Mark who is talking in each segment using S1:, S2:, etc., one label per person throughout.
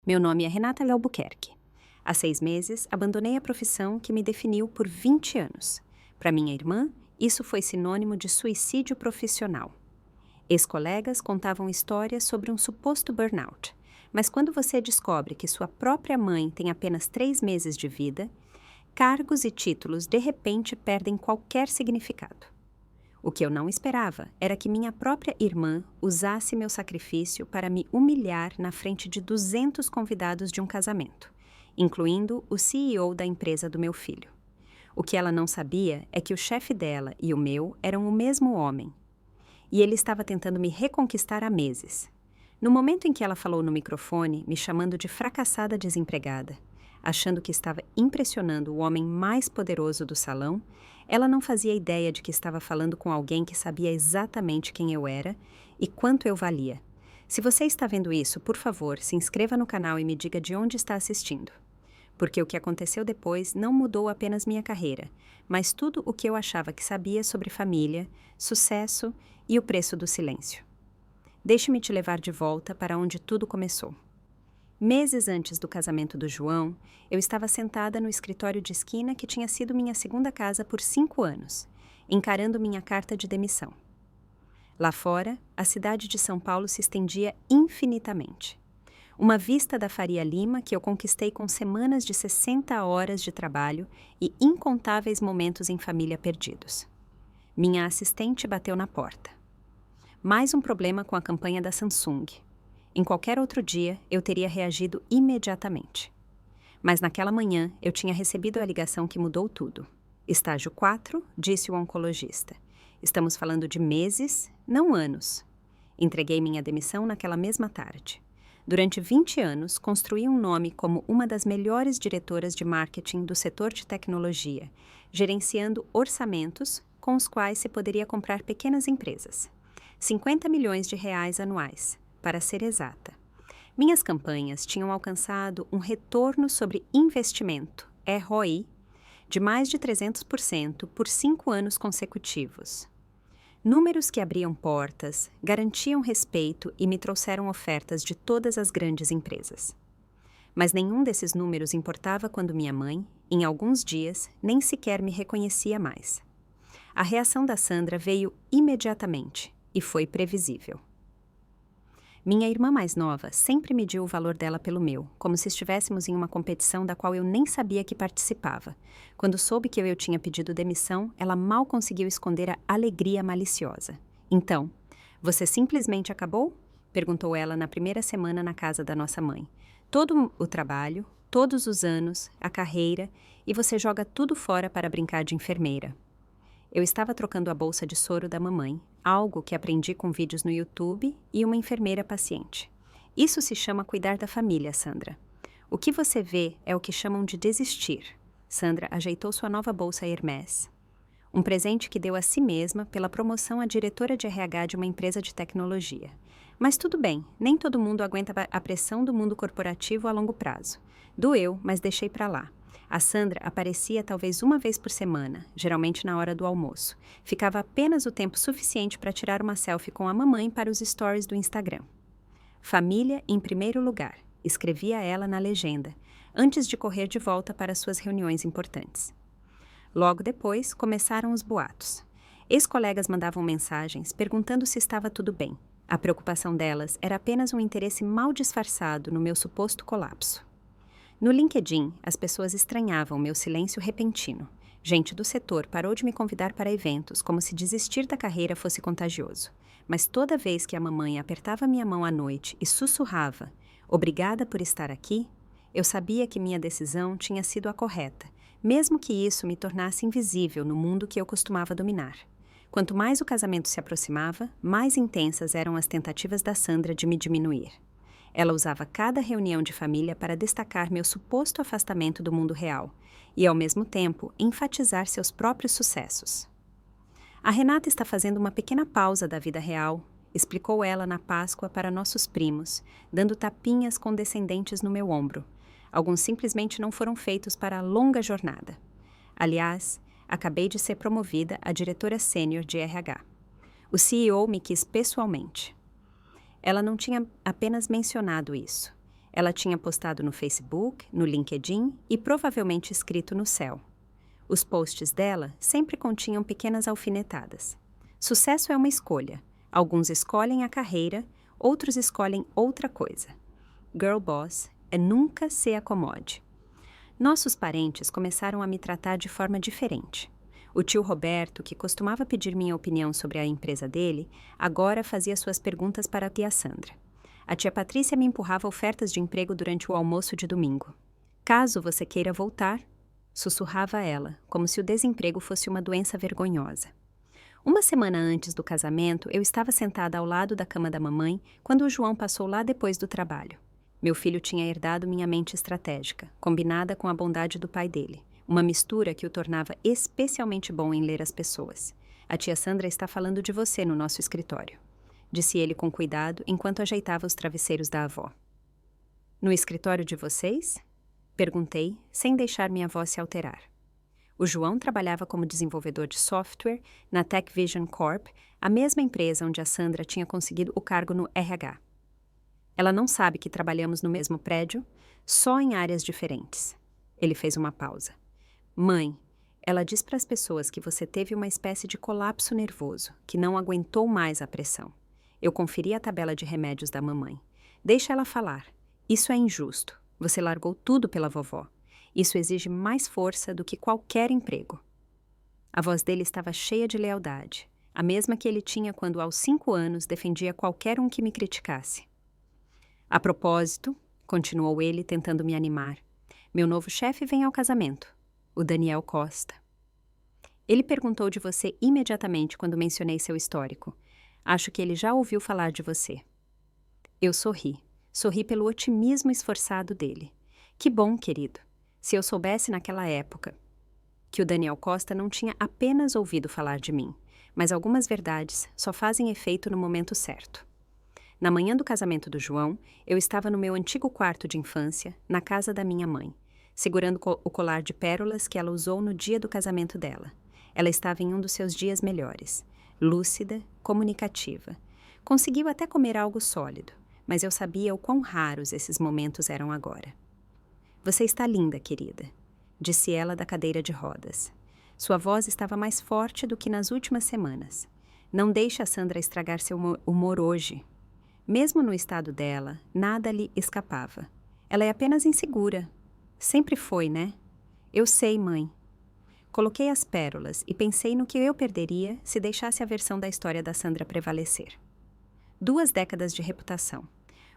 S1: Meu nome é Renata Albuquerque. Há 6 meses, abandonei a profissão que me definiu por 20 anos. Para minha irmã, isso foi sinônimo de suicídio profissional. Ex-colegas contavam histórias sobre um suposto burnout, mas quando você descobre que sua própria mãe tem apenas 3 meses de vida, cargos e títulos de repente perdem qualquer significado. O que eu não esperava era que minha própria irmã usasse meu sacrifício para me humilhar na frente de 200 convidados de um casamento, incluindo o CEO da empresa do meu filho. O que ela não sabia é que o chefe dela e o meu eram o mesmo homem, e ele estava tentando me reconquistar há meses. No momento em que ela falou no microfone, me chamando de fracassada desempregada, achando que estava impressionando o homem mais poderoso do salão, ela não fazia ideia de que estava falando com alguém que sabia exatamente quem eu era e quanto eu valia. Se você está vendo isso, por favor, se inscreva no canal e me diga de onde está assistindo. Porque o que aconteceu depois não mudou apenas minha carreira, mas tudo o que eu achava que sabia sobre família, sucesso e o preço do silêncio. Deixe-me te levar de volta para onde tudo começou. Meses antes do casamento do João, eu estava sentada no escritório de esquina que tinha sido minha segunda casa por 5 anos, encarando minha carta de demissão. Lá fora, a cidade de São Paulo se estendia infinitamente. Uma vista da Faria Lima que eu conquistei com semanas de 60 horas de trabalho e incontáveis momentos em família perdidos. Minha assistente bateu na porta. Mais um problema com a campanha da Samsung. Em qualquer outro dia, eu teria reagido imediatamente. Mas naquela manhã, eu tinha recebido a ligação que mudou tudo. Estágio 4, disse o oncologista. Estamos falando de meses, não anos. Entreguei minha demissão naquela mesma tarde. Durante 20 anos, construí um nome como uma das melhores diretoras de marketing do setor de tecnologia, gerenciando orçamentos com os quais se poderia comprar pequenas empresas. 50 milhões de reais anuais. Para ser exata. Minhas campanhas tinham alcançado um retorno sobre investimento, ROI, de mais de 300% por 5 anos consecutivos. Números que abriam portas, garantiam respeito e me trouxeram ofertas de todas as grandes empresas. Mas nenhum desses números importava quando minha mãe, em alguns dias, nem sequer me reconhecia mais. A reação da Sandra veio imediatamente e foi previsível. Minha irmã mais nova sempre mediu o valor dela pelo meu, como se estivéssemos em uma competição da qual eu nem sabia que participava. Quando soube que eu tinha pedido demissão, ela mal conseguiu esconder a alegria maliciosa. Então, você simplesmente acabou? Perguntou ela na primeira semana na casa da nossa mãe. Todo o trabalho, todos os anos, a carreira, e você joga tudo fora para brincar de enfermeira. Eu estava trocando a bolsa de soro da mamãe, algo que aprendi com vídeos no YouTube e uma enfermeira paciente. Isso se chama cuidar da família, Sandra. O que você vê é o que chamam de desistir. Sandra ajeitou sua nova bolsa Hermès. Um presente que deu a si mesma pela promoção à diretora de RH de uma empresa de tecnologia. Mas tudo bem, nem todo mundo aguenta a pressão do mundo corporativo a longo prazo. Doeu, mas deixei para lá. A Sandra aparecia talvez uma vez por semana, geralmente na hora do almoço. Ficava apenas o tempo suficiente para tirar uma selfie com a mamãe para os stories do Instagram. Família em primeiro lugar, escrevia ela na legenda, antes de correr de volta para suas reuniões importantes. Logo depois, começaram os boatos. Ex-colegas mandavam mensagens perguntando se estava tudo bem. A preocupação delas era apenas um interesse mal disfarçado no meu suposto colapso. No LinkedIn, as pessoas estranhavam meu silêncio repentino. Gente do setor parou de me convidar para eventos, como se desistir da carreira fosse contagioso. Mas toda vez que a mamãe apertava minha mão à noite e sussurrava, "Obrigada por estar aqui", eu sabia que minha decisão tinha sido a correta, mesmo que isso me tornasse invisível no mundo que eu costumava dominar. Quanto mais o casamento se aproximava, mais intensas eram as tentativas da Sandra de me diminuir. Ela usava cada reunião de família para destacar meu suposto afastamento do mundo real e, ao mesmo tempo, enfatizar seus próprios sucessos. A Renata está fazendo uma pequena pausa da vida real, explicou ela na Páscoa para nossos primos, dando tapinhas condescendentes no meu ombro. Alguns simplesmente não foram feitos para a longa jornada. Aliás, acabei de ser promovida a diretora sênior de RH. O CEO me quis pessoalmente. Ela não tinha apenas mencionado isso. Ela tinha postado no Facebook, no LinkedIn e provavelmente escrito no céu. Os posts dela sempre continham pequenas alfinetadas. Sucesso é uma escolha. Alguns escolhem a carreira, outros escolhem outra coisa. Girl boss é nunca se acomode. Nossos parentes começaram a me tratar de forma diferente. O tio Roberto, que costumava pedir minha opinião sobre a empresa dele, agora fazia suas perguntas para a tia Sandra. A tia Patrícia me empurrava ofertas de emprego durante o almoço de domingo. Caso você queira voltar, sussurrava ela, como se o desemprego fosse uma doença vergonhosa. Uma semana antes do casamento, eu estava sentada ao lado da cama da mamãe quando o João passou lá depois do trabalho. Meu filho tinha herdado minha mente estratégica, combinada com a bondade do pai dele, uma mistura que o tornava especialmente bom em ler as pessoas. A tia Sandra está falando de você no nosso escritório, disse ele com cuidado enquanto ajeitava os travesseiros da avó. No escritório de vocês? Perguntei, sem deixar minha voz se alterar. O João trabalhava como desenvolvedor de software na Tech Vision Corp, a mesma empresa onde a Sandra tinha conseguido o cargo no RH. Ela não sabe que trabalhamos no mesmo prédio, só em áreas diferentes. Ele fez uma pausa. Mãe, ela diz para as pessoas que você teve uma espécie de colapso nervoso, que não aguentou mais a pressão. Eu conferi a tabela de remédios da mamãe. Deixa ela falar. Isso é injusto. Você largou tudo pela vovó. Isso exige mais força do que qualquer emprego. A voz dele estava cheia de lealdade, a mesma que ele tinha quando, aos 5 anos, defendia qualquer um que me criticasse. A propósito, continuou ele, tentando me animar, meu novo chefe vem ao casamento, o Daniel Costa. Ele perguntou de você imediatamente quando mencionei seu histórico. Acho que ele já ouviu falar de você. Eu sorri. Sorri pelo otimismo esforçado dele. Que bom, querido. Se eu soubesse naquela época que o Daniel Costa não tinha apenas ouvido falar de mim, mas algumas verdades só fazem efeito no momento certo. Na manhã do casamento do João, eu estava no meu antigo quarto de infância, na casa da minha mãe, segurando o colar de pérolas que ela usou no dia do casamento dela. Ela estava em um dos seus dias melhores, lúcida, comunicativa. Conseguiu até comer algo sólido, mas eu sabia o quão raros esses momentos eram agora. Você está linda, querida, disse ela da cadeira de rodas. Sua voz estava mais forte do que nas últimas semanas. Não deixe a Sandra estragar seu humor hoje. Mesmo no estado dela, nada lhe escapava. Ela é apenas insegura. Sempre foi, né? Eu sei, mãe. Coloquei as pérolas e pensei no que eu perderia se deixasse a versão da história da Sandra prevalecer. 2 décadas de reputação.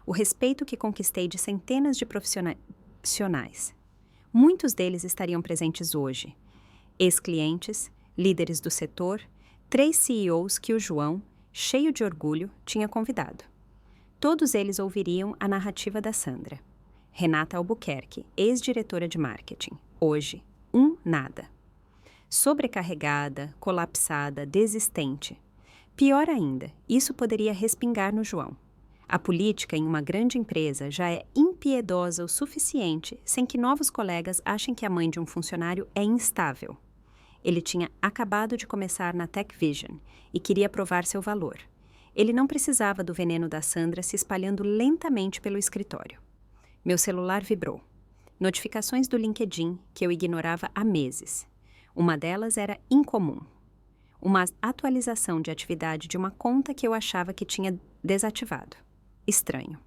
S1: O respeito que conquistei de centenas de profissionais. Muitos deles estariam presentes hoje. Ex-clientes, líderes do setor, 3 CEOs que o João, cheio de orgulho, tinha convidado. Todos eles ouviriam a narrativa da Sandra. Renata Albuquerque, ex-diretora de marketing. Hoje, nada. Sobrecarregada, colapsada, desistente. Pior ainda, isso poderia respingar no João. A política em uma grande empresa já é impiedosa o suficiente sem que novos colegas achem que a mãe de um funcionário é instável. Ele tinha acabado de começar na Tech Vision e queria provar seu valor. Ele não precisava do veneno da Sandra se espalhando lentamente pelo escritório. Meu celular vibrou. Notificações do LinkedIn que eu ignorava há meses. Uma delas era incomum. Uma atualização de atividade de uma conta que eu achava que tinha desativado. Estranho.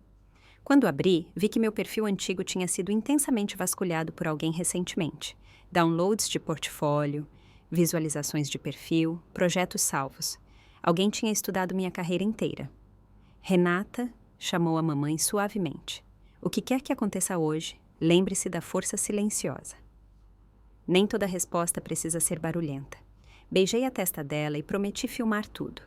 S1: Quando abri, vi que meu perfil antigo tinha sido intensamente vasculhado por alguém recentemente. Downloads de portfólio, visualizações de perfil, projetos salvos. Alguém tinha estudado minha carreira inteira. Renata, chamou a mamãe suavemente. O que quer que aconteça hoje, lembre-se da força silenciosa. Nem toda resposta precisa ser barulhenta. Beijei a testa dela e prometi filmar tudo.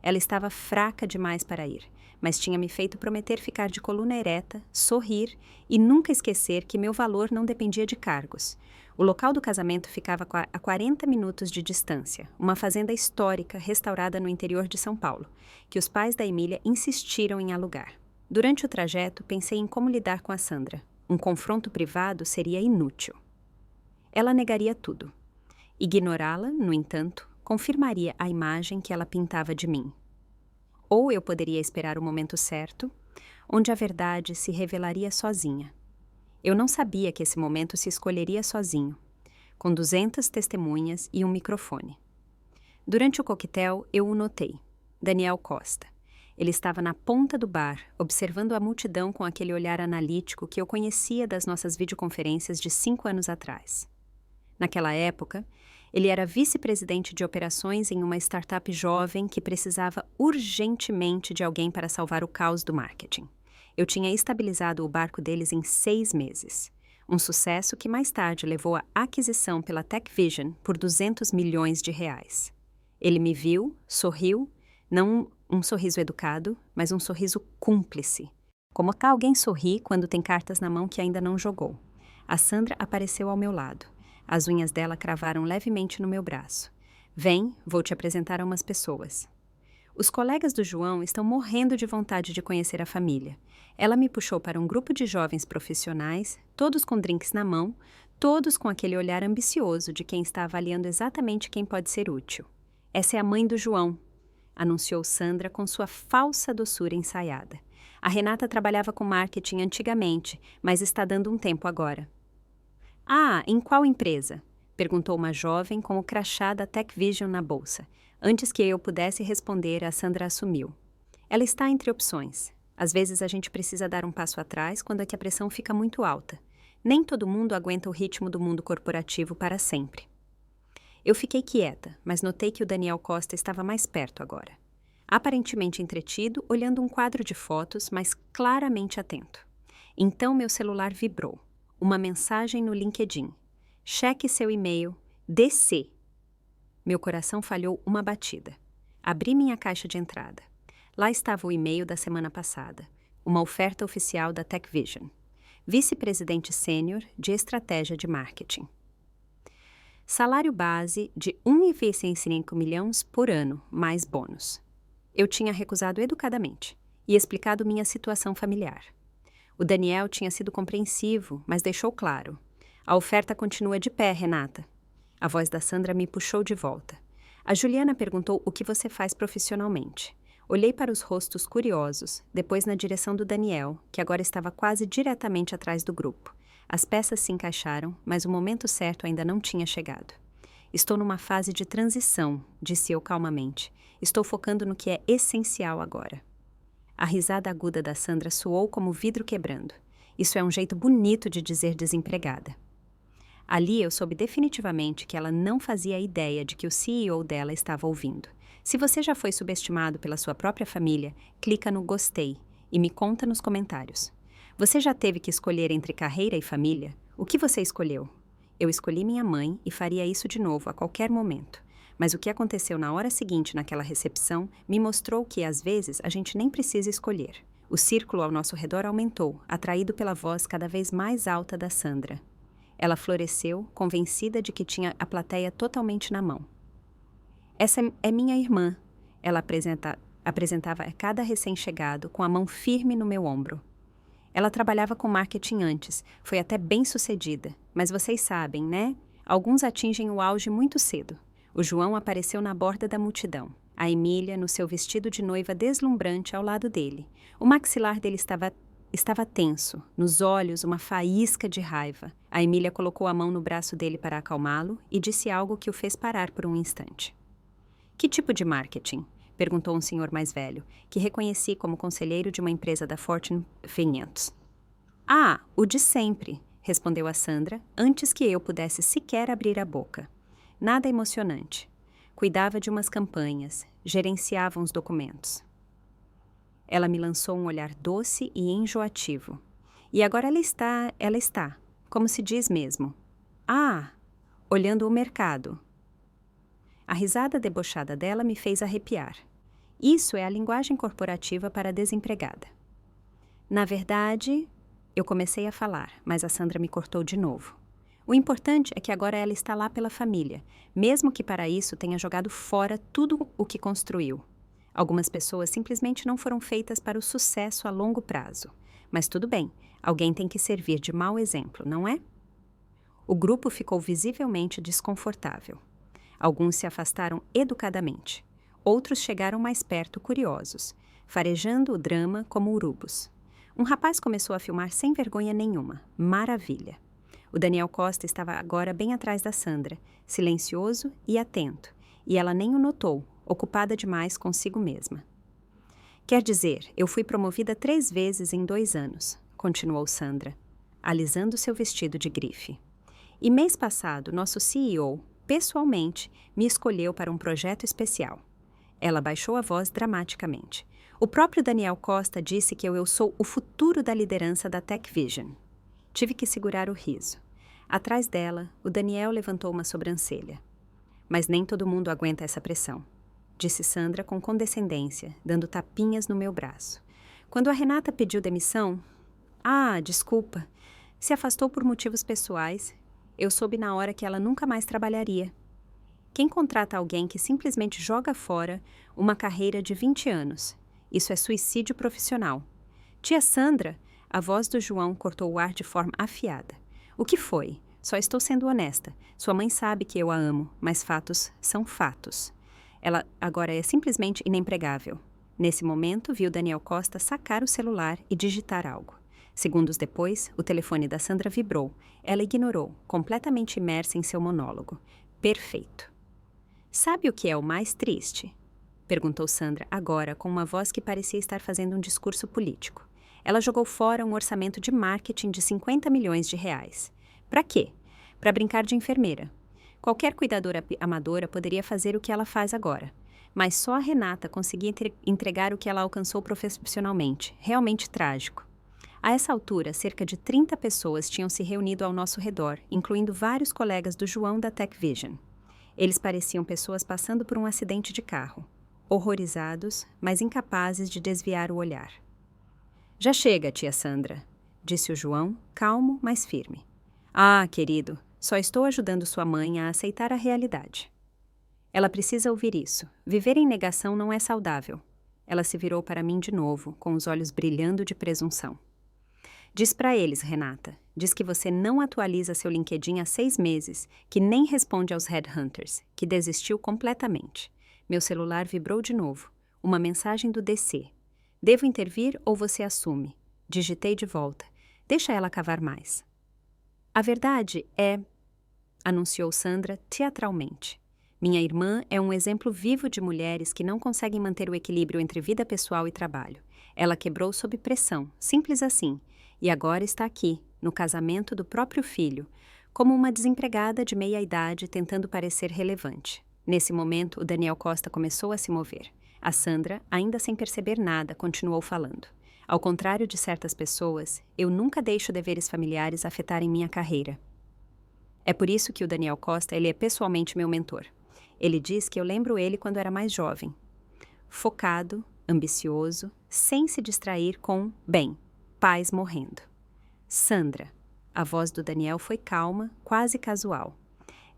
S1: Ela estava fraca demais para ir, mas tinha me feito prometer ficar de coluna ereta, sorrir e nunca esquecer que meu valor não dependia de cargos. O local do casamento ficava a 40 minutos de distância, uma fazenda histórica restaurada no interior de São Paulo, que os pais da Emília insistiram em alugar. Durante o trajeto, pensei em como lidar com a Sandra. Um confronto privado seria inútil. Ela negaria tudo. Ignorá-la, no entanto, confirmaria a imagem que ela pintava de mim. Ou eu poderia esperar o momento certo, onde a verdade se revelaria sozinha. Eu não sabia que esse momento se escolheria sozinho, com 200 testemunhas e um microfone. Durante o coquetel, eu o notei. Daniel Costa. Ele estava na ponta do bar, observando a multidão com aquele olhar analítico que eu conhecia das nossas videoconferências de 5 anos atrás. Naquela época, ele era vice-presidente de operações em uma startup jovem que precisava urgentemente de alguém para salvar o caos do marketing. Eu tinha estabilizado o barco deles em 6 meses. Um sucesso que mais tarde levou à aquisição pela TechVision por 200 milhões de reais. Ele me viu, sorriu, não um sorriso educado, mas um sorriso cúmplice. Como alguém sorri quando tem cartas na mão que ainda não jogou. A Sandra apareceu ao meu lado. As unhas dela cravaram levemente no meu braço. Vem, vou te apresentar a umas pessoas. Os colegas do João estão morrendo de vontade de conhecer a família. Ela me puxou para um grupo de jovens profissionais, todos com drinks na mão, todos com aquele olhar ambicioso de quem está avaliando exatamente quem pode ser útil. Essa é a mãe do João, anunciou Sandra com sua falsa doçura ensaiada. A Renata trabalhava com marketing antigamente, mas está dando um tempo agora. Ah, em qual empresa? Perguntou uma jovem com o crachá da TechVision na bolsa. Antes que eu pudesse responder, a Sandra assumiu. Ela está entre opções. Às vezes a gente precisa dar um passo atrás quando é que a pressão fica muito alta. Nem todo mundo aguenta o ritmo do mundo corporativo para sempre. Eu fiquei quieta, mas notei que o Daniel Costa estava mais perto agora. Aparentemente entretido, olhando um quadro de fotos, mas claramente atento. Então meu celular vibrou. Uma mensagem no LinkedIn. Cheque seu e-mail. DC. Meu coração falhou uma batida. Abri minha caixa de entrada. Lá estava o e-mail da semana passada. Uma oferta oficial da TechVision. Vice-presidente sênior de estratégia de marketing. Salário base de 1,5 milhões por ano, mais bônus. Eu tinha recusado educadamente e explicado minha situação familiar. O Daniel tinha sido compreensivo, mas deixou claro. A oferta continua de pé, Renata. A voz da Sandra me puxou de volta. A Juliana perguntou o que você faz profissionalmente. Olhei para os rostos curiosos, depois na direção do Daniel, que agora estava quase diretamente atrás do grupo. As peças se encaixaram, mas o momento certo ainda não tinha chegado. Estou numa fase de transição, disse eu calmamente. Estou focando no que é essencial agora. A risada aguda da Sandra soou como vidro quebrando. Isso é um jeito bonito de dizer desempregada. Ali eu soube definitivamente que ela não fazia ideia de que o CEO dela estava ouvindo. Se você já foi subestimado pela sua própria família, clica no gostei e me conta nos comentários. Você já teve que escolher entre carreira e família? O que você escolheu? Eu escolhi minha mãe e faria isso de novo a qualquer momento. Mas o que aconteceu na hora seguinte naquela recepção me mostrou que, às vezes, a gente nem precisa escolher. O círculo ao nosso redor aumentou, atraído pela voz cada vez mais alta da Sandra. Ela floresceu, convencida de que tinha a plateia totalmente na mão. Essa é minha irmã, ela apresentava a cada recém-chegado com a mão firme no meu ombro. Ela trabalhava com marketing antes, foi até bem sucedida, mas vocês sabem, né? Alguns atingem o auge muito cedo. O João apareceu na borda da multidão. A Emília, no seu vestido de noiva deslumbrante, ao lado dele. O maxilar dele estava tenso, nos olhos uma faísca de raiva. A Emília colocou a mão no braço dele para acalmá-lo e disse algo que o fez parar por um instante. Que tipo de marketing? Perguntou um senhor mais velho, que reconheci como conselheiro de uma empresa da Fortune 500. Ah, o de sempre, respondeu a Sandra, antes que eu pudesse sequer abrir a boca. Nada emocionante. Cuidava de umas campanhas, gerenciava uns documentos. Ela me lançou um olhar doce e enjoativo. E agora ela está, como se diz mesmo. Ah, olhando o mercado. A risada debochada dela me fez arrepiar. Isso é a linguagem corporativa para a desempregada. Na verdade, eu comecei a falar, mas a Sandra me cortou de novo. O importante é que agora ela está lá pela família, mesmo que para isso tenha jogado fora tudo o que construiu. Algumas pessoas simplesmente não foram feitas para o sucesso a longo prazo. Mas tudo bem, alguém tem que servir de mau exemplo, não é? O grupo ficou visivelmente desconfortável. Alguns se afastaram educadamente. Outros chegaram mais perto curiosos, farejando o drama como urubos. Um rapaz começou a filmar sem vergonha nenhuma. Maravilha! O Daniel Costa estava agora bem atrás da Sandra, silencioso e atento, e ela nem o notou, ocupada demais consigo mesma. Quer dizer, eu fui promovida 3 vezes em 2 anos, continuou Sandra, alisando seu vestido de grife. E mês passado, nosso CEO, pessoalmente, me escolheu para um projeto especial. Ela baixou a voz dramaticamente. O próprio Daniel Costa disse que eu sou o futuro da liderança da Tech Vision. Tive que segurar o riso. Atrás dela, o Daniel levantou uma sobrancelha. Mas nem todo mundo aguenta essa pressão, disse Sandra com condescendência, dando tapinhas no meu braço. Quando a Renata pediu demissão... desculpa. Se afastou por motivos pessoais. Eu soube na hora que ela nunca mais trabalharia. Quem contrata alguém que simplesmente joga fora uma carreira de 20 anos? Isso é suicídio profissional. Tia Sandra, a voz do João cortou o ar de forma afiada. O que foi? Só estou sendo honesta. Sua mãe sabe que eu a amo, mas fatos são fatos. Ela agora é simplesmente inempregável. Nesse momento, viu Daniel Costa sacar o celular e digitar algo. Segundos depois, o telefone da Sandra vibrou. Ela ignorou, completamente imersa em seu monólogo. Perfeito. Sabe o que é o mais triste? Perguntou Sandra agora com uma voz que parecia estar fazendo um discurso político. Ela jogou fora um orçamento de marketing de 50 milhões de reais. Para quê? Para brincar de enfermeira. Qualquer cuidadora amadora poderia fazer o que ela faz agora. Mas só a Renata conseguia entregar o que ela alcançou profissionalmente. Realmente trágico. A essa altura, cerca de 30 pessoas tinham se reunido ao nosso redor, incluindo vários colegas do João da Tech Vision. Eles pareciam pessoas passando por um acidente de carro. Horrorizados, mas incapazes de desviar o olhar. Já chega, tia Sandra, disse o João, calmo, mas firme. Querido, só estou ajudando sua mãe a aceitar a realidade. Ela precisa ouvir isso. Viver em negação não é saudável. Ela se virou para mim de novo, com os olhos brilhando de presunção. Diz para eles, Renata. Diz que você não atualiza seu LinkedIn há 6 meses, que nem responde aos headhunters, que desistiu completamente. Meu celular vibrou de novo. Uma mensagem do DC. Devo intervir ou você assume? Digitei de volta. Deixa ela cavar mais. A verdade é... anunciou Sandra teatralmente. Minha irmã é um exemplo vivo de mulheres que não conseguem manter o equilíbrio entre vida pessoal e trabalho. Ela quebrou sob pressão, simples assim, e agora está aqui, no casamento do próprio filho, como uma desempregada de meia-idade tentando parecer relevante. Nesse momento, o Daniel Costa começou a se mover. A Sandra, ainda sem perceber nada, continuou falando. Ao contrário de certas pessoas, eu nunca deixo deveres familiares afetarem minha carreira. É por isso que o Daniel Costa, ele é pessoalmente meu mentor. Ele diz que eu lembro ele quando era mais jovem. Focado, ambicioso, sem se distrair com, pais morrendo. Sandra. A voz do Daniel foi calma, quase casual.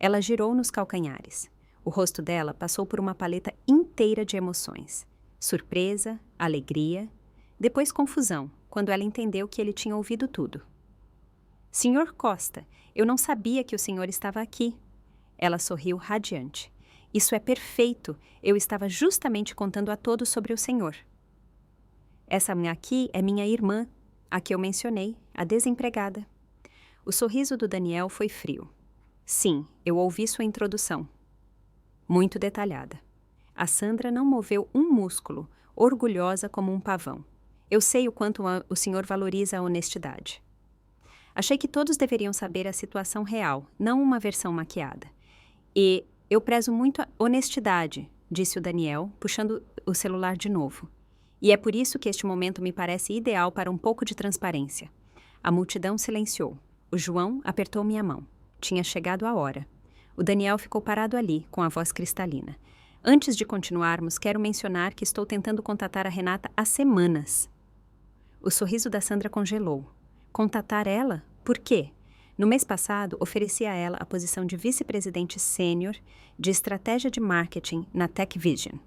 S1: Ela girou nos calcanhares. O rosto dela passou por uma paleta inteira de emoções. Surpresa, alegria, depois confusão, quando ela entendeu que ele tinha ouvido tudo. Senhor Costa, eu não sabia que o senhor estava aqui. Ela sorriu radiante. Isso é perfeito, eu estava justamente contando a todos sobre o senhor. Essa aqui é minha irmã, a que eu mencionei, a desempregada. O sorriso do Daniel foi frio. Sim, eu ouvi sua introdução. Muito detalhada. A Sandra não moveu um músculo, orgulhosa como um pavão. Eu sei o quanto o senhor valoriza a honestidade. Achei que todos deveriam saber a situação real, não uma versão maquiada. E eu prezo muito a honestidade, disse o Daniel, puxando o celular de novo. E é por isso que este momento me parece ideal para um pouco de transparência. A multidão silenciou. O João apertou minha mão. Tinha chegado a hora. O Daniel ficou parado ali, com a voz cristalina. Antes de continuarmos, quero mencionar que estou tentando contatar a Renata há semanas. O sorriso da Sandra congelou. Contatar ela? Por quê? No mês passado, ofereci a ela a posição de vice-presidente sênior de estratégia de marketing na Tech Vision.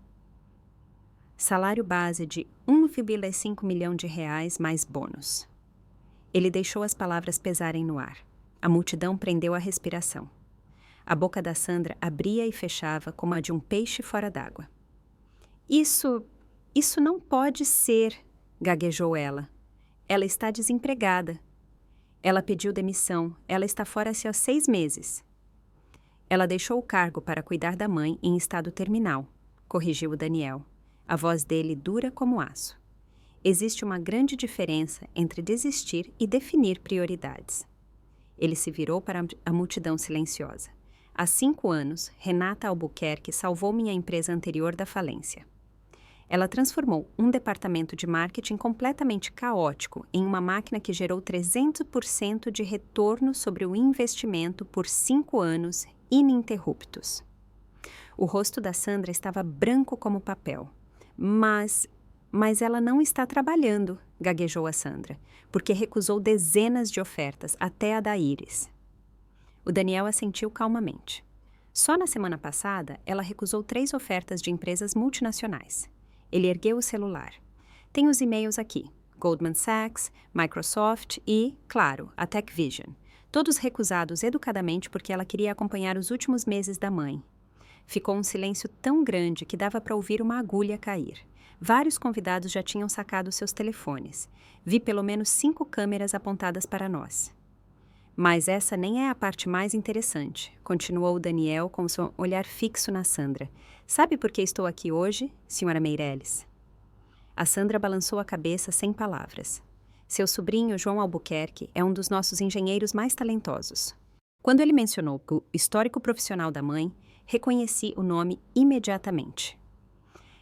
S1: Salário base de 1,5 milhão de reais mais bônus. Ele deixou as palavras pesarem no ar. A multidão prendeu a respiração. A boca da Sandra abria e fechava como a de um peixe fora d'água. Isso não pode ser, gaguejou ela. Ela está desempregada. Ela pediu demissão. Ela está fora há 6 meses. Ela deixou o cargo para cuidar da mãe em estado terminal, corrigiu o Daniel, a voz dele dura como aço. Existe uma grande diferença entre desistir e definir prioridades. Ele se virou para a multidão silenciosa. Há 5 anos, Renata Albuquerque salvou minha empresa anterior da falência. Ela transformou um departamento de marketing completamente caótico em uma máquina que gerou 300% de retorno sobre o investimento por 5 anos ininterruptos. O rosto da Sandra estava branco como papel. Mas ela não está trabalhando, gaguejou a Sandra, porque recusou dezenas de ofertas, até a da Iris. O Daniel assentiu calmamente. Só na semana passada, ela recusou 3 ofertas de empresas multinacionais. Ele ergueu o celular. Tem os e-mails aqui. Goldman Sachs, Microsoft e, claro, a TechVision. Todos recusados educadamente porque ela queria acompanhar os últimos meses da mãe. Ficou um silêncio tão grande que dava para ouvir uma agulha cair. Vários convidados já tinham sacado seus telefones. Vi pelo menos 5 câmeras apontadas para nós. Mas essa nem é a parte mais interessante, continuou o Daniel com seu olhar fixo na Sandra. Sabe por que estou aqui hoje, senhora Meireles? A Sandra balançou a cabeça sem palavras. Seu sobrinho, João Albuquerque, é um dos nossos engenheiros mais talentosos. Quando ele mencionou o histórico profissional da mãe, reconheci o nome imediatamente.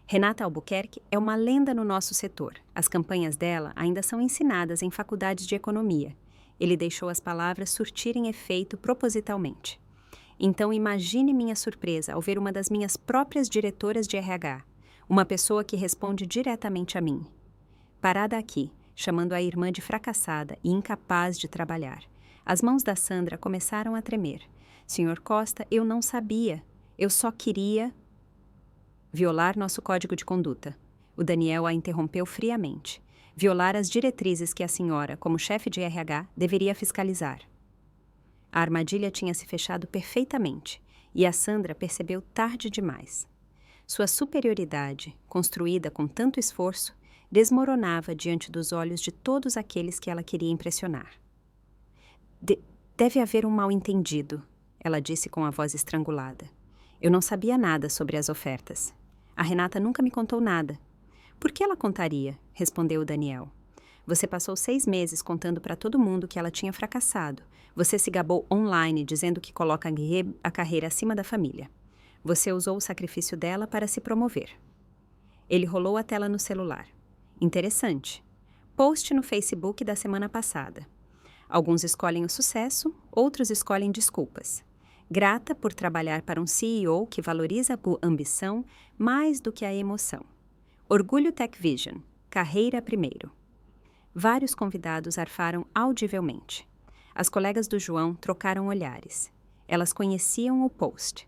S1: Renata Albuquerque é uma lenda no nosso setor. As campanhas dela ainda são ensinadas em faculdades de economia. Ele deixou as palavras surtirem efeito propositalmente. Então imagine minha surpresa ao ver uma das minhas próprias diretoras de RH, uma pessoa que responde diretamente a mim. Parada aqui, chamando a irmã de fracassada e incapaz de trabalhar. As mãos da Sandra começaram a tremer. Senhor Costa, eu não sabia. Eu só queria... Violar nosso código de conduta. O Daniel a interrompeu friamente. Violar as diretrizes que a senhora, como chefe de RH, deveria fiscalizar. A armadilha tinha se fechado perfeitamente, e a Sandra percebeu tarde demais. Sua superioridade, construída com tanto esforço, desmoronava diante dos olhos de todos aqueles que ela queria impressionar. Deve haver um mal-entendido, ela disse com a voz estrangulada. Eu não sabia nada sobre as ofertas. A Renata nunca me contou nada. Por que ela contaria? Respondeu o Daniel. Você passou 6 meses contando para todo mundo que ela tinha fracassado. Você se gabou online dizendo que coloca a carreira acima da família. Você usou o sacrifício dela para se promover. Ele rolou a tela no celular. Interessante. Post no Facebook da semana passada. Alguns escolhem o sucesso, outros escolhem desculpas. Grata por trabalhar para um CEO que valoriza a ambição mais do que a emoção. Orgulho TechVision, carreira primeiro. Vários convidados arfaram audivelmente. As colegas do João trocaram olhares. Elas conheciam o post.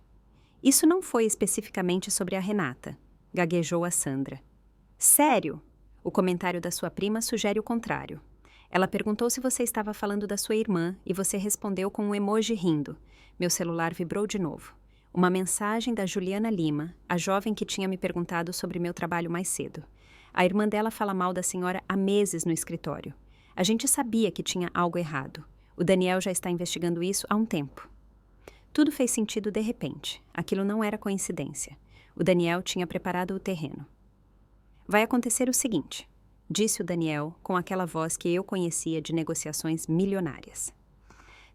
S1: Isso não foi especificamente sobre a Renata, gaguejou a Sandra. Sério? O comentário da sua prima sugere o contrário. Ela perguntou se você estava falando da sua irmã e você respondeu com um emoji rindo. Meu celular vibrou de novo. Uma mensagem da Juliana Lima, a jovem que tinha me perguntado sobre meu trabalho mais cedo. A irmã dela fala mal da senhora há meses no escritório. A gente sabia que tinha algo errado. O Daniel já está investigando isso há um tempo. Tudo fez sentido de repente. Aquilo não era coincidência. O Daniel tinha preparado o terreno. Vai acontecer o seguinte, disse o Daniel com aquela voz que eu conhecia de negociações milionárias.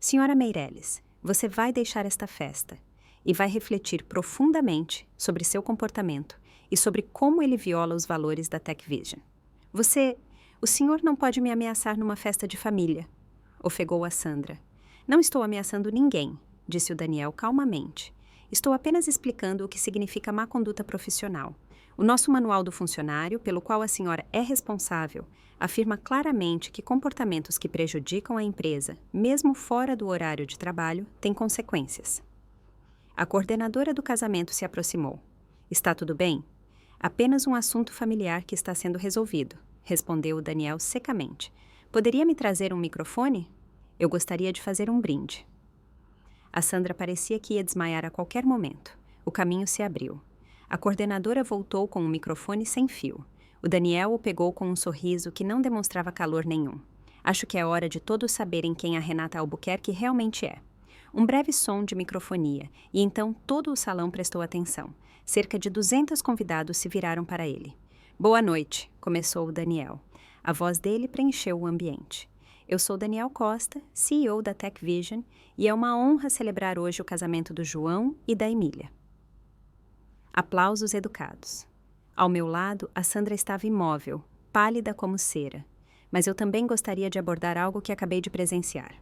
S1: Senhora Meireles, você vai deixar esta festa e vai refletir profundamente sobre seu comportamento e sobre como ele viola os valores da TechVision. O senhor não pode me ameaçar numa festa de família, ofegou a Sandra. Não estou ameaçando ninguém, disse o Daniel calmamente. Estou apenas explicando o que significa má conduta profissional. O nosso manual do funcionário, pelo qual a senhora é responsável, afirma claramente que comportamentos que prejudicam a empresa, mesmo fora do horário de trabalho, têm consequências. A coordenadora do casamento se aproximou. Está tudo bem? Apenas um assunto familiar que está sendo resolvido, respondeu o Daniel secamente. Poderia me trazer um microfone? Eu gostaria de fazer um brinde. A Sandra parecia que ia desmaiar a qualquer momento. O caminho se abriu. A coordenadora voltou com um microfone sem fio. O Daniel o pegou com um sorriso que não demonstrava calor nenhum. Acho que é hora de todos saberem quem a Renata Albuquerque realmente é. Um breve som de microfonia, e então todo o salão prestou atenção. Cerca de 200 convidados se viraram para ele. Boa noite, começou o Daniel. A voz dele preencheu o ambiente. Eu sou Daniel Costa, CEO da TechVision, e é uma honra celebrar hoje o casamento do João e da Emília. Aplausos educados. Ao meu lado, a Sandra estava imóvel, pálida como cera. Mas eu também gostaria de abordar algo que acabei de presenciar.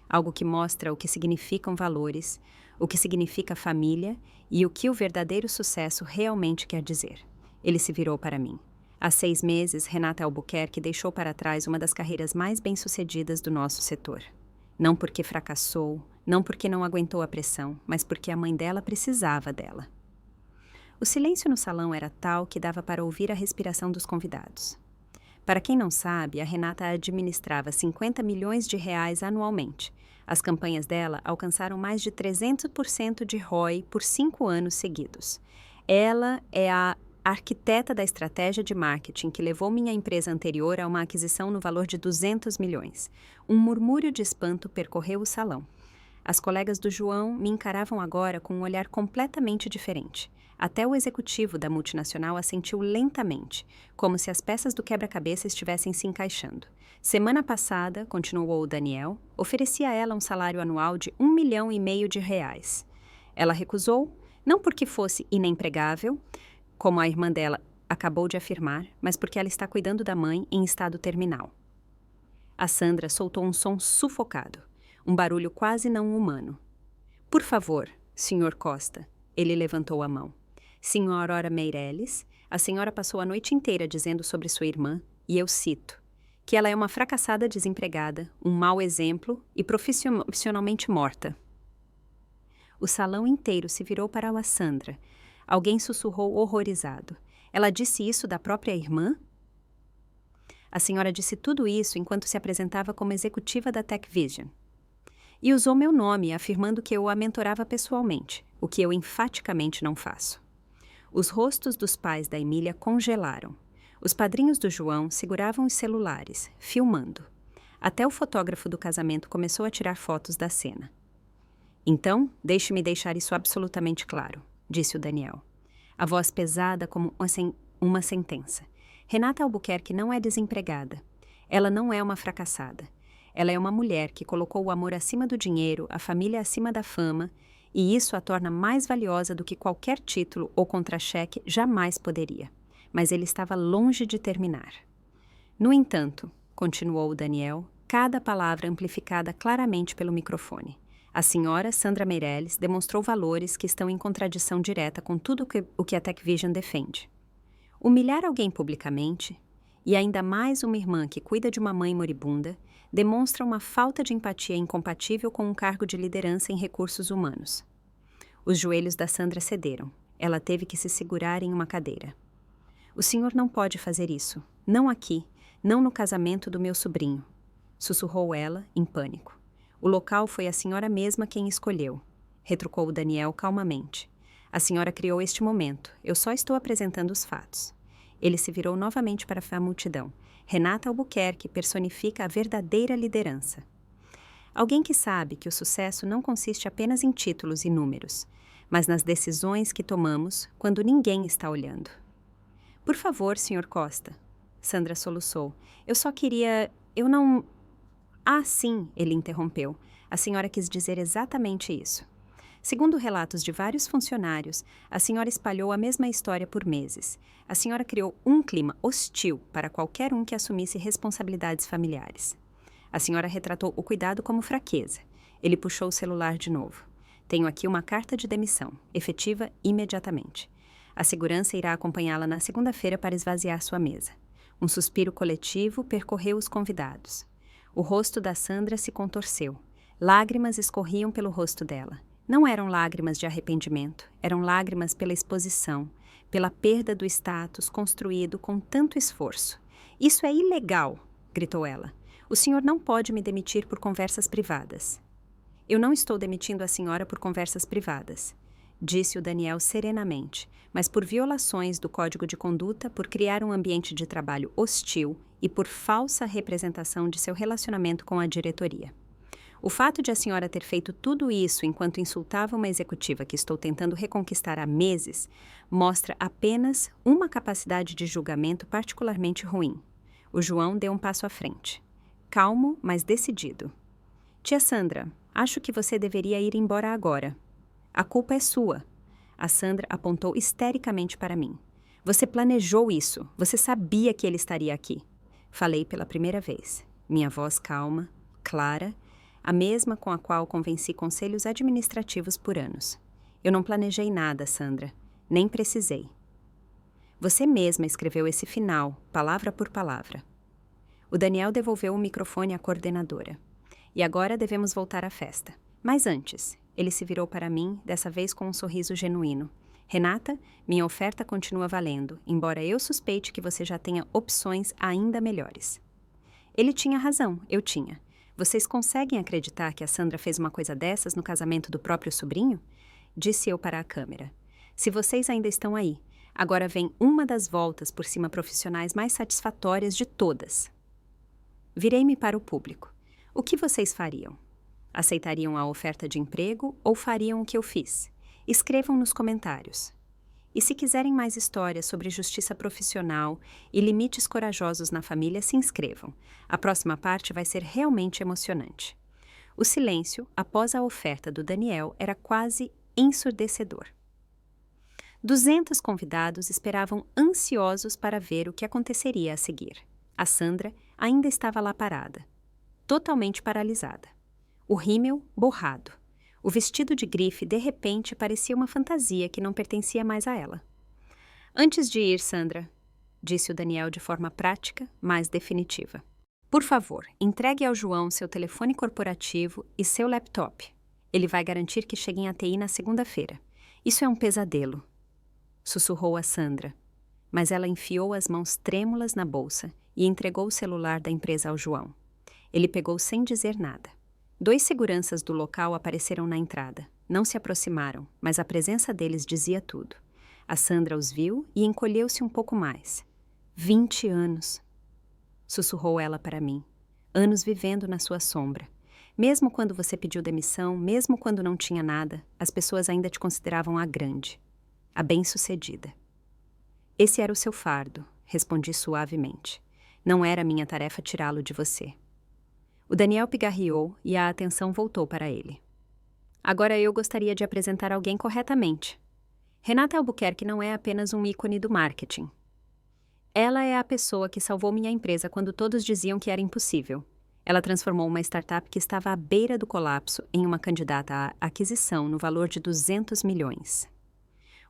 S1: Algo que mostra o que significam valores, o que significa família e o que o verdadeiro sucesso realmente quer dizer. Ele se virou para mim. Há 6 meses, Renata Albuquerque deixou para trás uma das carreiras mais bem-sucedidas do nosso setor. Não porque fracassou, não porque não aguentou a pressão, mas porque a mãe dela precisava dela. O silêncio no salão era tal que dava para ouvir a respiração dos convidados. Para quem não sabe, a Renata administrava 50 milhões de reais anualmente. As campanhas dela alcançaram mais de 300% de ROI por 5 anos seguidos. Ela é a arquiteta da estratégia de marketing que levou minha empresa anterior a uma aquisição no valor de 200 milhões. Um murmúrio de espanto percorreu o salão. As colegas do João me encaravam agora com um olhar completamente diferente. Até o executivo da multinacional assentiu lentamente, como se as peças do quebra-cabeça estivessem se encaixando. Semana passada, continuou o Daniel, ofereci a ela um salário anual de R$1,5 milhão de reais. Ela recusou, não porque fosse inempregável, como a irmã dela acabou de afirmar, mas porque ela está cuidando da mãe em estado terminal. A Sandra soltou um som sufocado, um barulho quase não humano. Por favor, Sr. Costa, ele levantou a mão. Senhora Aurora Meirelles, a senhora passou a noite inteira dizendo sobre sua irmã, e eu cito, que ela é uma fracassada desempregada, um mau exemplo e profissionalmente morta. O salão inteiro se virou para a Sandra. Alguém sussurrou horrorizado. Ela disse isso da própria irmã? A senhora disse tudo isso enquanto se apresentava como executiva da TechVision. E usou meu nome, afirmando que eu a mentorava pessoalmente, o que eu enfaticamente não faço. Os rostos dos pais da Emília congelaram. Os padrinhos do João seguravam os celulares, filmando. Até o fotógrafo do casamento começou a tirar fotos da cena. Então, deixe-me deixar isso absolutamente claro, disse o Daniel. A voz pesada como uma sentença. Renata Albuquerque não é desempregada. Ela não é uma fracassada. Ela é uma mulher que colocou o amor acima do dinheiro, a família acima da fama, e isso a torna mais valiosa do que qualquer título ou contra-cheque jamais poderia. Mas ele estava longe de terminar. No entanto, continuou o Daniel, cada palavra amplificada claramente pelo microfone, a senhora Sandra Meirelles demonstrou valores que estão em contradição direta com tudo o que a TechVision defende. Humilhar alguém publicamente, e ainda mais uma irmã que cuida de uma mãe moribunda, demonstra uma falta de empatia incompatível com um cargo de liderança em recursos humanos. Os joelhos da Sandra cederam. Ela teve que se segurar em uma cadeira. O senhor não pode fazer isso. Não aqui. Não no casamento do meu sobrinho. Sussurrou ela, em pânico. O local foi a senhora mesma quem escolheu. Retrucou o Daniel calmamente. A senhora criou este momento. Eu só estou apresentando os fatos. Ele se virou novamente para a multidão. Renata Albuquerque personifica a verdadeira liderança. Alguém que sabe que o sucesso não consiste apenas em títulos e números, mas nas decisões que tomamos quando ninguém está olhando. Por favor, Sr. Costa. Sandra soluçou. Eu só queria... Eu não... Ah, sim, ele interrompeu. A senhora quis dizer exatamente isso. Segundo relatos de vários funcionários, a senhora espalhou a mesma história por meses. A senhora criou um clima hostil para qualquer um que assumisse responsabilidades familiares. A senhora retratou o cuidado como fraqueza. Ele puxou o celular de novo. Tenho aqui uma carta de demissão, efetiva imediatamente. A segurança irá acompanhá-la na segunda-feira para esvaziar sua mesa. Um suspiro coletivo percorreu os convidados. O rosto da Sandra se contorceu. Lágrimas escorriam pelo rosto dela. Não eram lágrimas de arrependimento, eram lágrimas pela exposição, pela perda do status construído com tanto esforço. Isso é ilegal, gritou ela. O senhor não pode me demitir por conversas privadas. Eu não estou demitindo a senhora por conversas privadas. disse o Daniel serenamente, mas por violações do código de conduta, por criar um ambiente de trabalho hostil e por falsa representação de seu relacionamento com a diretoria. O fato de a senhora ter feito tudo isso enquanto insultava uma executiva que estou tentando reconquistar há meses mostra apenas uma capacidade de julgamento particularmente ruim. O João deu um passo à frente. Calmo, mas decidido. Tia Sandra, acho que você deveria ir embora agora. A culpa é sua. A Sandra apontou histericamente para mim. Você planejou isso. Você sabia que ele estaria aqui. Falei pela primeira vez. Minha voz calma, clara, a mesma com a qual convenci conselhos administrativos por anos. Eu não planejei nada, Sandra. Nem precisei. Você mesma escreveu esse final, palavra por palavra. O Daniel devolveu o microfone à coordenadora. E agora devemos voltar à festa. Mas antes, ele se virou para mim, dessa vez com um sorriso genuíno. Renata, minha oferta continua valendo, embora eu suspeite que você já tenha opções ainda melhores. Ele tinha razão, eu tinha. Vocês conseguem acreditar que a Sandra fez uma coisa dessas no casamento do próprio sobrinho? Disse eu para a câmera. Se vocês ainda estão aí, agora vem uma das voltas por cima profissionais mais satisfatórias de todas. Virei-me para o público. O que vocês fariam? Aceitariam a oferta de emprego ou fariam o que eu fiz? Escrevam nos comentários. E se quiserem mais histórias sobre justiça profissional e limites corajosos na família, se inscrevam. A próxima parte vai ser realmente emocionante. O silêncio, após a oferta do Daniel, era quase ensurdecedor. 200 convidados esperavam ansiosos para ver o que aconteceria a seguir. A Sandra ainda estava lá parada, totalmente paralisada. O rímel borrado. O vestido de grife, de repente, parecia uma fantasia que não pertencia mais a ela. Antes de ir, Sandra, disse o Daniel de forma prática, mas definitiva. Por favor, entregue ao João seu telefone corporativo e seu laptop. Ele vai garantir que cheguem à TI na segunda-feira. Isso é um pesadelo, sussurrou a Sandra. Mas ela enfiou as mãos trêmulas na bolsa e entregou o celular da empresa ao João. Ele pegou sem dizer nada. 2 seguranças do local apareceram na entrada. Não se aproximaram, mas a presença deles dizia tudo. A Sandra os viu e encolheu-se um pouco mais. 20 anos, sussurrou ela para mim. Anos vivendo na sua sombra. Mesmo quando você pediu demissão, mesmo quando não tinha nada, as pessoas ainda te consideravam a grande, a bem-sucedida. Esse era o seu fardo, respondi suavemente. Não era minha tarefa tirá-lo de você. O Daniel pigarreou e a atenção voltou para ele. Agora eu gostaria de apresentar alguém corretamente. Renata Albuquerque não é apenas um ícone do marketing. Ela é a pessoa que salvou minha empresa quando todos diziam que era impossível. Ela transformou uma startup que estava à beira do colapso em uma candidata à aquisição no valor de 200 milhões.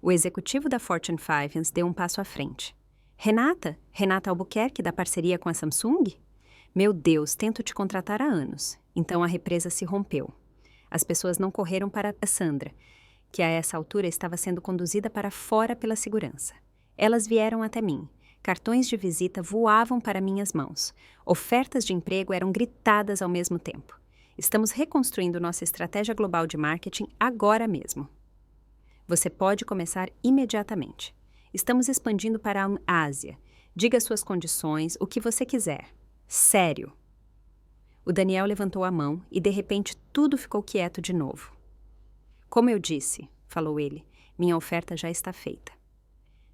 S1: O executivo da Fortune 500 deu um passo à frente. Renata? Renata Albuquerque, da parceria com a Samsung? Meu Deus, tento te contratar há anos. Então a represa se rompeu. As pessoas não correram para a Sandra, que a essa altura estava sendo conduzida para fora pela segurança. Elas vieram até mim. Cartões de visita voavam para minhas mãos. Ofertas de emprego eram gritadas ao mesmo tempo. Estamos reconstruindo nossa estratégia global de marketing agora mesmo. Você pode começar imediatamente. Estamos expandindo para a Ásia. Diga suas condições, o que você quiser. Sério. O Daniel levantou a mão e, de repente, tudo ficou quieto de novo. Como eu disse, falou ele, minha oferta já está feita.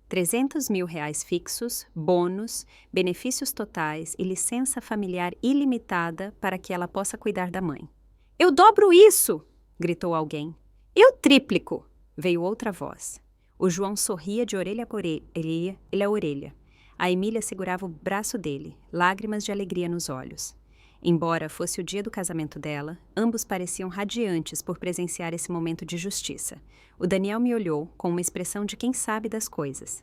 S1: 300 mil reais fixos, bônus, benefícios totais e licença familiar ilimitada para que ela possa cuidar da mãe. Eu dobro isso! Gritou alguém. Eu triplico! Veio outra voz. O João sorria de orelha a orelha. A Emília segurava o braço dele, lágrimas de alegria nos olhos. Embora fosse o dia do casamento dela, ambos pareciam radiantes por presenciar esse momento de justiça. O Daniel me olhou com uma expressão de quem sabe das coisas.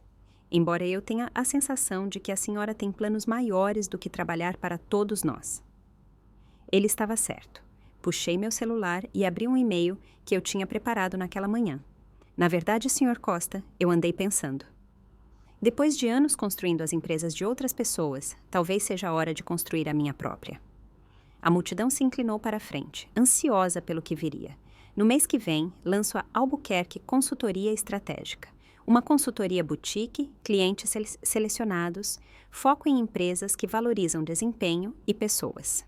S1: Embora eu tenha a sensação de que a senhora tem planos maiores do que trabalhar para todos nós. Ele estava certo. Puxei meu celular e abri um e-mail que eu tinha preparado naquela manhã. Na verdade, Sr. Costa, eu andei pensando. Depois de anos construindo as empresas de outras pessoas, talvez seja a hora de construir a minha própria. A multidão se inclinou para a frente, ansiosa pelo que viria. No mês que vem, lanço a Albuquerque Consultoria Estratégica, uma consultoria boutique, clientes selecionados, foco em empresas que valorizam desempenho e pessoas.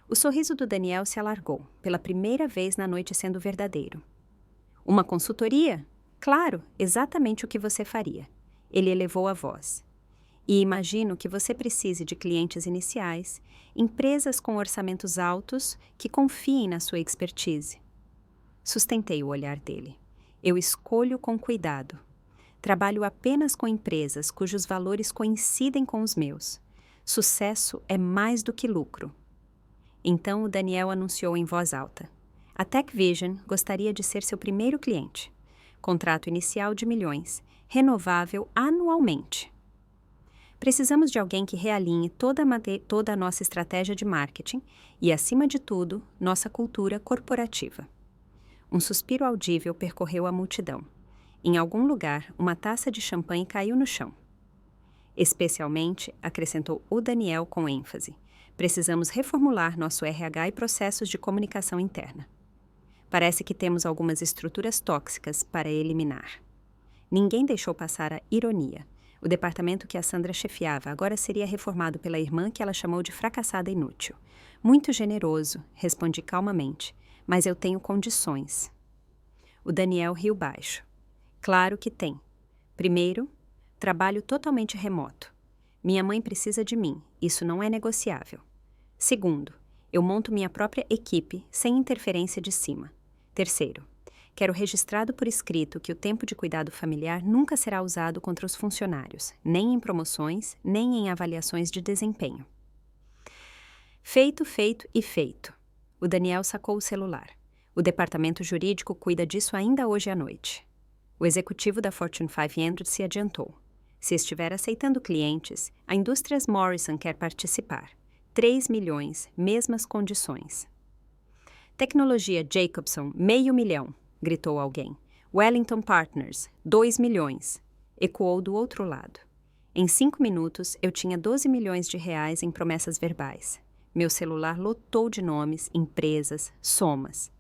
S1: O sorriso do Daniel se alargou, pela primeira vez na noite sendo verdadeiro. Uma consultoria? Claro, exatamente o que você faria. Ele elevou a voz. E imagino que você precise de clientes iniciais, empresas com orçamentos altos que confiem na sua expertise. Sustentei o olhar dele. Eu escolho com cuidado. Trabalho apenas com empresas cujos valores coincidem com os meus. Sucesso é mais do que lucro. Então o Daniel anunciou em voz alta. A TechVision gostaria de ser seu primeiro cliente. Contrato inicial de milhões, renovável anualmente. Precisamos de alguém que realinhe toda a nossa estratégia de marketing e, acima de tudo, nossa cultura corporativa. Um suspiro audível percorreu a multidão. Em algum lugar, uma taça de champanhe caiu no chão. Especialmente, acrescentou o Daniel com ênfase, precisamos reformular nosso RH e processos de comunicação interna. Parece que temos algumas estruturas tóxicas para eliminar. Ninguém deixou passar a ironia. O departamento que a Sandra chefiava agora seria reformado pela irmã que ela chamou de fracassada inútil. Muito generoso, respondi calmamente, mas eu tenho condições. O Daniel riu baixo. Claro que tem. Primeiro, trabalho totalmente remoto. Minha mãe precisa de mim, isso não é negociável. Segundo, eu monto minha própria equipe sem interferência de cima. Terceiro, quero registrado por escrito que o tempo de cuidado familiar nunca será usado contra os funcionários, nem em promoções, nem em avaliações de desempenho. Feito, feito e feito. O Daniel sacou o celular. O departamento jurídico cuida disso ainda hoje à noite. O executivo da Fortune 500 se adiantou. Se estiver aceitando clientes, a Indústrias Morrison quer participar. 3 milhões, mesmas condições. Tecnologia Jacobson, 500 mil, gritou alguém. Wellington Partners, 2 milhões, ecoou do outro lado. Em 5 minutos, eu tinha 12 milhões de reais em promessas verbais. Meu celular lotou de nomes, empresas, somas.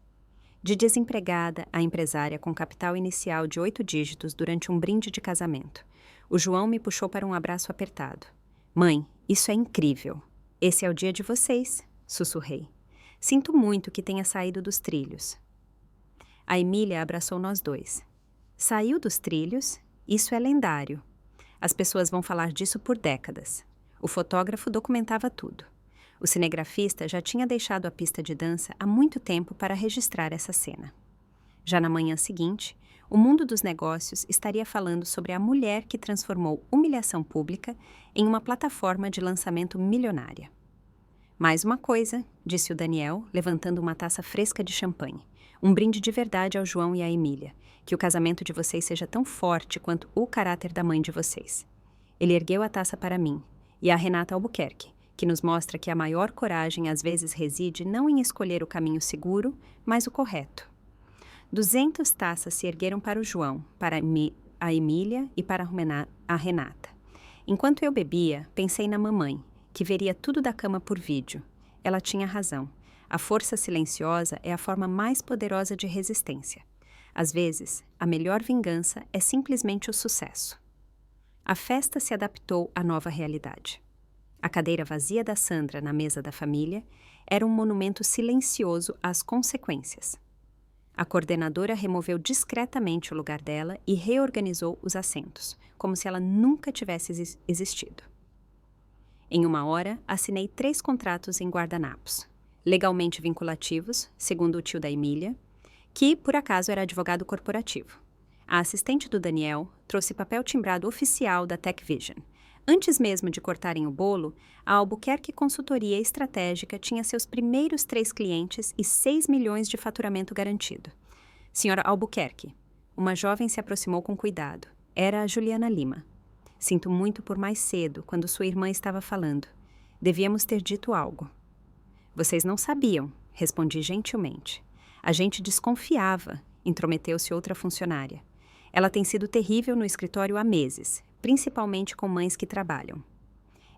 S1: De desempregada a empresária com capital inicial de 8 dígitos durante um brinde de casamento. O João me puxou para um abraço apertado. Mãe, isso é incrível. Esse é o dia de vocês, sussurrei. Sinto muito que tenha saído dos trilhos. A Emília abraçou nós dois. Saiu dos trilhos? Isso é lendário. As pessoas vão falar disso por décadas. O fotógrafo documentava tudo. O cinegrafista já tinha deixado a pista de dança há muito tempo para registrar essa cena. Já na manhã seguinte, o mundo dos negócios estaria falando sobre a mulher que transformou humilhação pública em uma plataforma de lançamento milionária. Mais uma coisa, disse o Daniel, levantando uma taça fresca de champanhe. Um brinde de verdade ao João e à Emília. Que o casamento de vocês seja tão forte quanto o caráter da mãe de vocês. Ele ergueu a taça para mim, e a Renata Albuquerque, que nos mostra que a maior coragem às vezes reside não em escolher o caminho seguro, mas o correto. 200 taças se ergueram para o João, para a Emília e para a Renata. Enquanto eu bebia, pensei na mamãe, que veria tudo da cama por vídeo. Ela tinha razão. A força silenciosa é a forma mais poderosa de resistência. Às vezes, a melhor vingança é simplesmente o sucesso. A festa se adaptou à nova realidade. A cadeira vazia da Sandra na mesa da família era um monumento silencioso às consequências. A coordenadora removeu discretamente o lugar dela e reorganizou os assentos, como se ela nunca tivesse existido. Em 1 hora, assinei 3 contratos em guardanapos, legalmente vinculativos, segundo o tio da Emília, que, por acaso, era advogado corporativo. A assistente do Daniel trouxe papel timbrado oficial da TechVision. Antes mesmo de cortarem o bolo, a Albuquerque Consultoria Estratégica tinha seus primeiros 3 clientes e 6 milhões de faturamento garantido. Senhora Albuquerque, uma jovem se aproximou com cuidado. Era a Juliana Lima. Sinto muito por mais cedo, quando sua irmã estava falando. Devíamos ter dito algo. Vocês não sabiam, respondi gentilmente. A gente desconfiava, intrometeu-se outra funcionária. Ela tem sido terrível no escritório há meses, principalmente com mães que trabalham.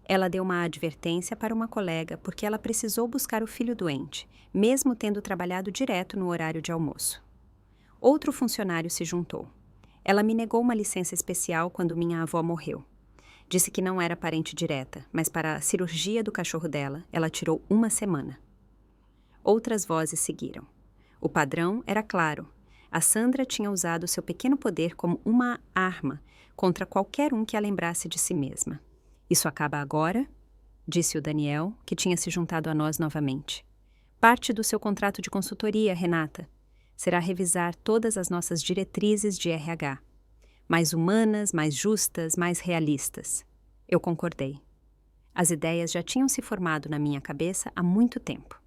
S1: Ela deu uma advertência para uma colega porque ela precisou buscar o filho doente, mesmo tendo trabalhado direto no horário de almoço. Outro funcionário se juntou. Ela me negou uma licença especial quando minha avó morreu. Disse que não era parente direta, mas para a cirurgia do cachorro dela, ela tirou 1 semana. Outras vozes seguiram. O padrão era claro. A Sandra tinha usado seu pequeno poder como uma arma contra qualquer um que a lembrasse de si mesma. Isso acaba agora? Disse o Daniel, que tinha se juntado a nós novamente. Parte do seu contrato de consultoria, Renata, será revisar todas as nossas diretrizes de RH. Mais humanas, mais justas, mais realistas. Eu concordei. As ideias já tinham se formado na minha cabeça há muito tempo.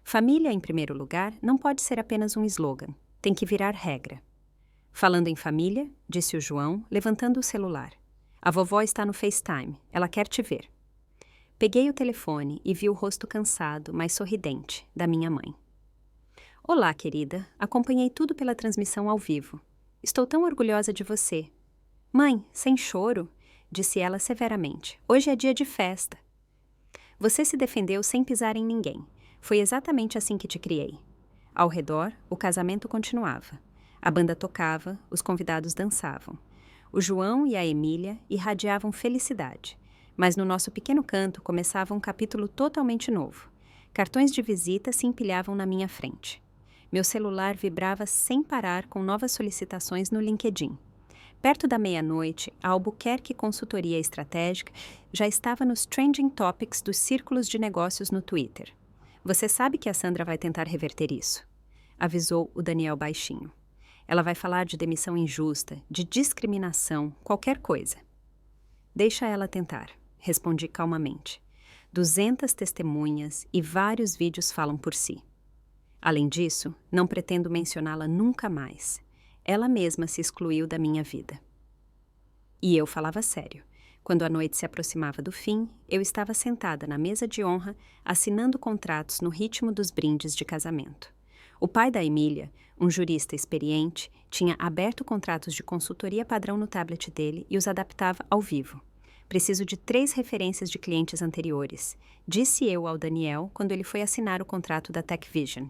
S1: Família em primeiro lugar não pode ser apenas um slogan, tem que virar regra. Falando em família, disse o João, levantando o celular. A vovó está no FaceTime, ela quer te ver. Peguei o telefone e vi o rosto cansado, mas sorridente, da minha mãe. Olá, querida, acompanhei tudo pela transmissão ao vivo. Estou tão orgulhosa de você. Mãe, sem choro, disse ela severamente. Hoje é dia de festa. Você se defendeu sem pisar em ninguém. Foi exatamente assim que te criei. Ao redor, o casamento continuava. A banda tocava, os convidados dançavam. O João e a Emília irradiavam felicidade. Mas no nosso pequeno canto começava um capítulo totalmente novo. Cartões de visita se empilhavam na minha frente. Meu celular vibrava sem parar com novas solicitações no LinkedIn. Perto da meia-noite, a Albuquerque Consultoria Estratégica já estava nos trending topics dos círculos de negócios no Twitter. Você sabe que a Sandra vai tentar reverter isso, avisou o Daniel baixinho. Ela vai falar de demissão injusta, de discriminação, qualquer coisa. Deixa ela tentar, respondi calmamente. 200 testemunhas e vários vídeos falam por si. Além disso, não pretendo mencioná-la nunca mais. Ela mesma se excluiu da minha vida. E eu falava sério. Quando a noite se aproximava do fim, eu estava sentada na mesa de honra, assinando contratos no ritmo dos brindes de casamento. O pai da Emília, um jurista experiente, tinha aberto contratos de consultoria padrão no tablet dele e os adaptava ao vivo. Preciso de 3 referências de clientes anteriores, disse eu ao Daniel quando ele foi assinar o contrato da TechVision.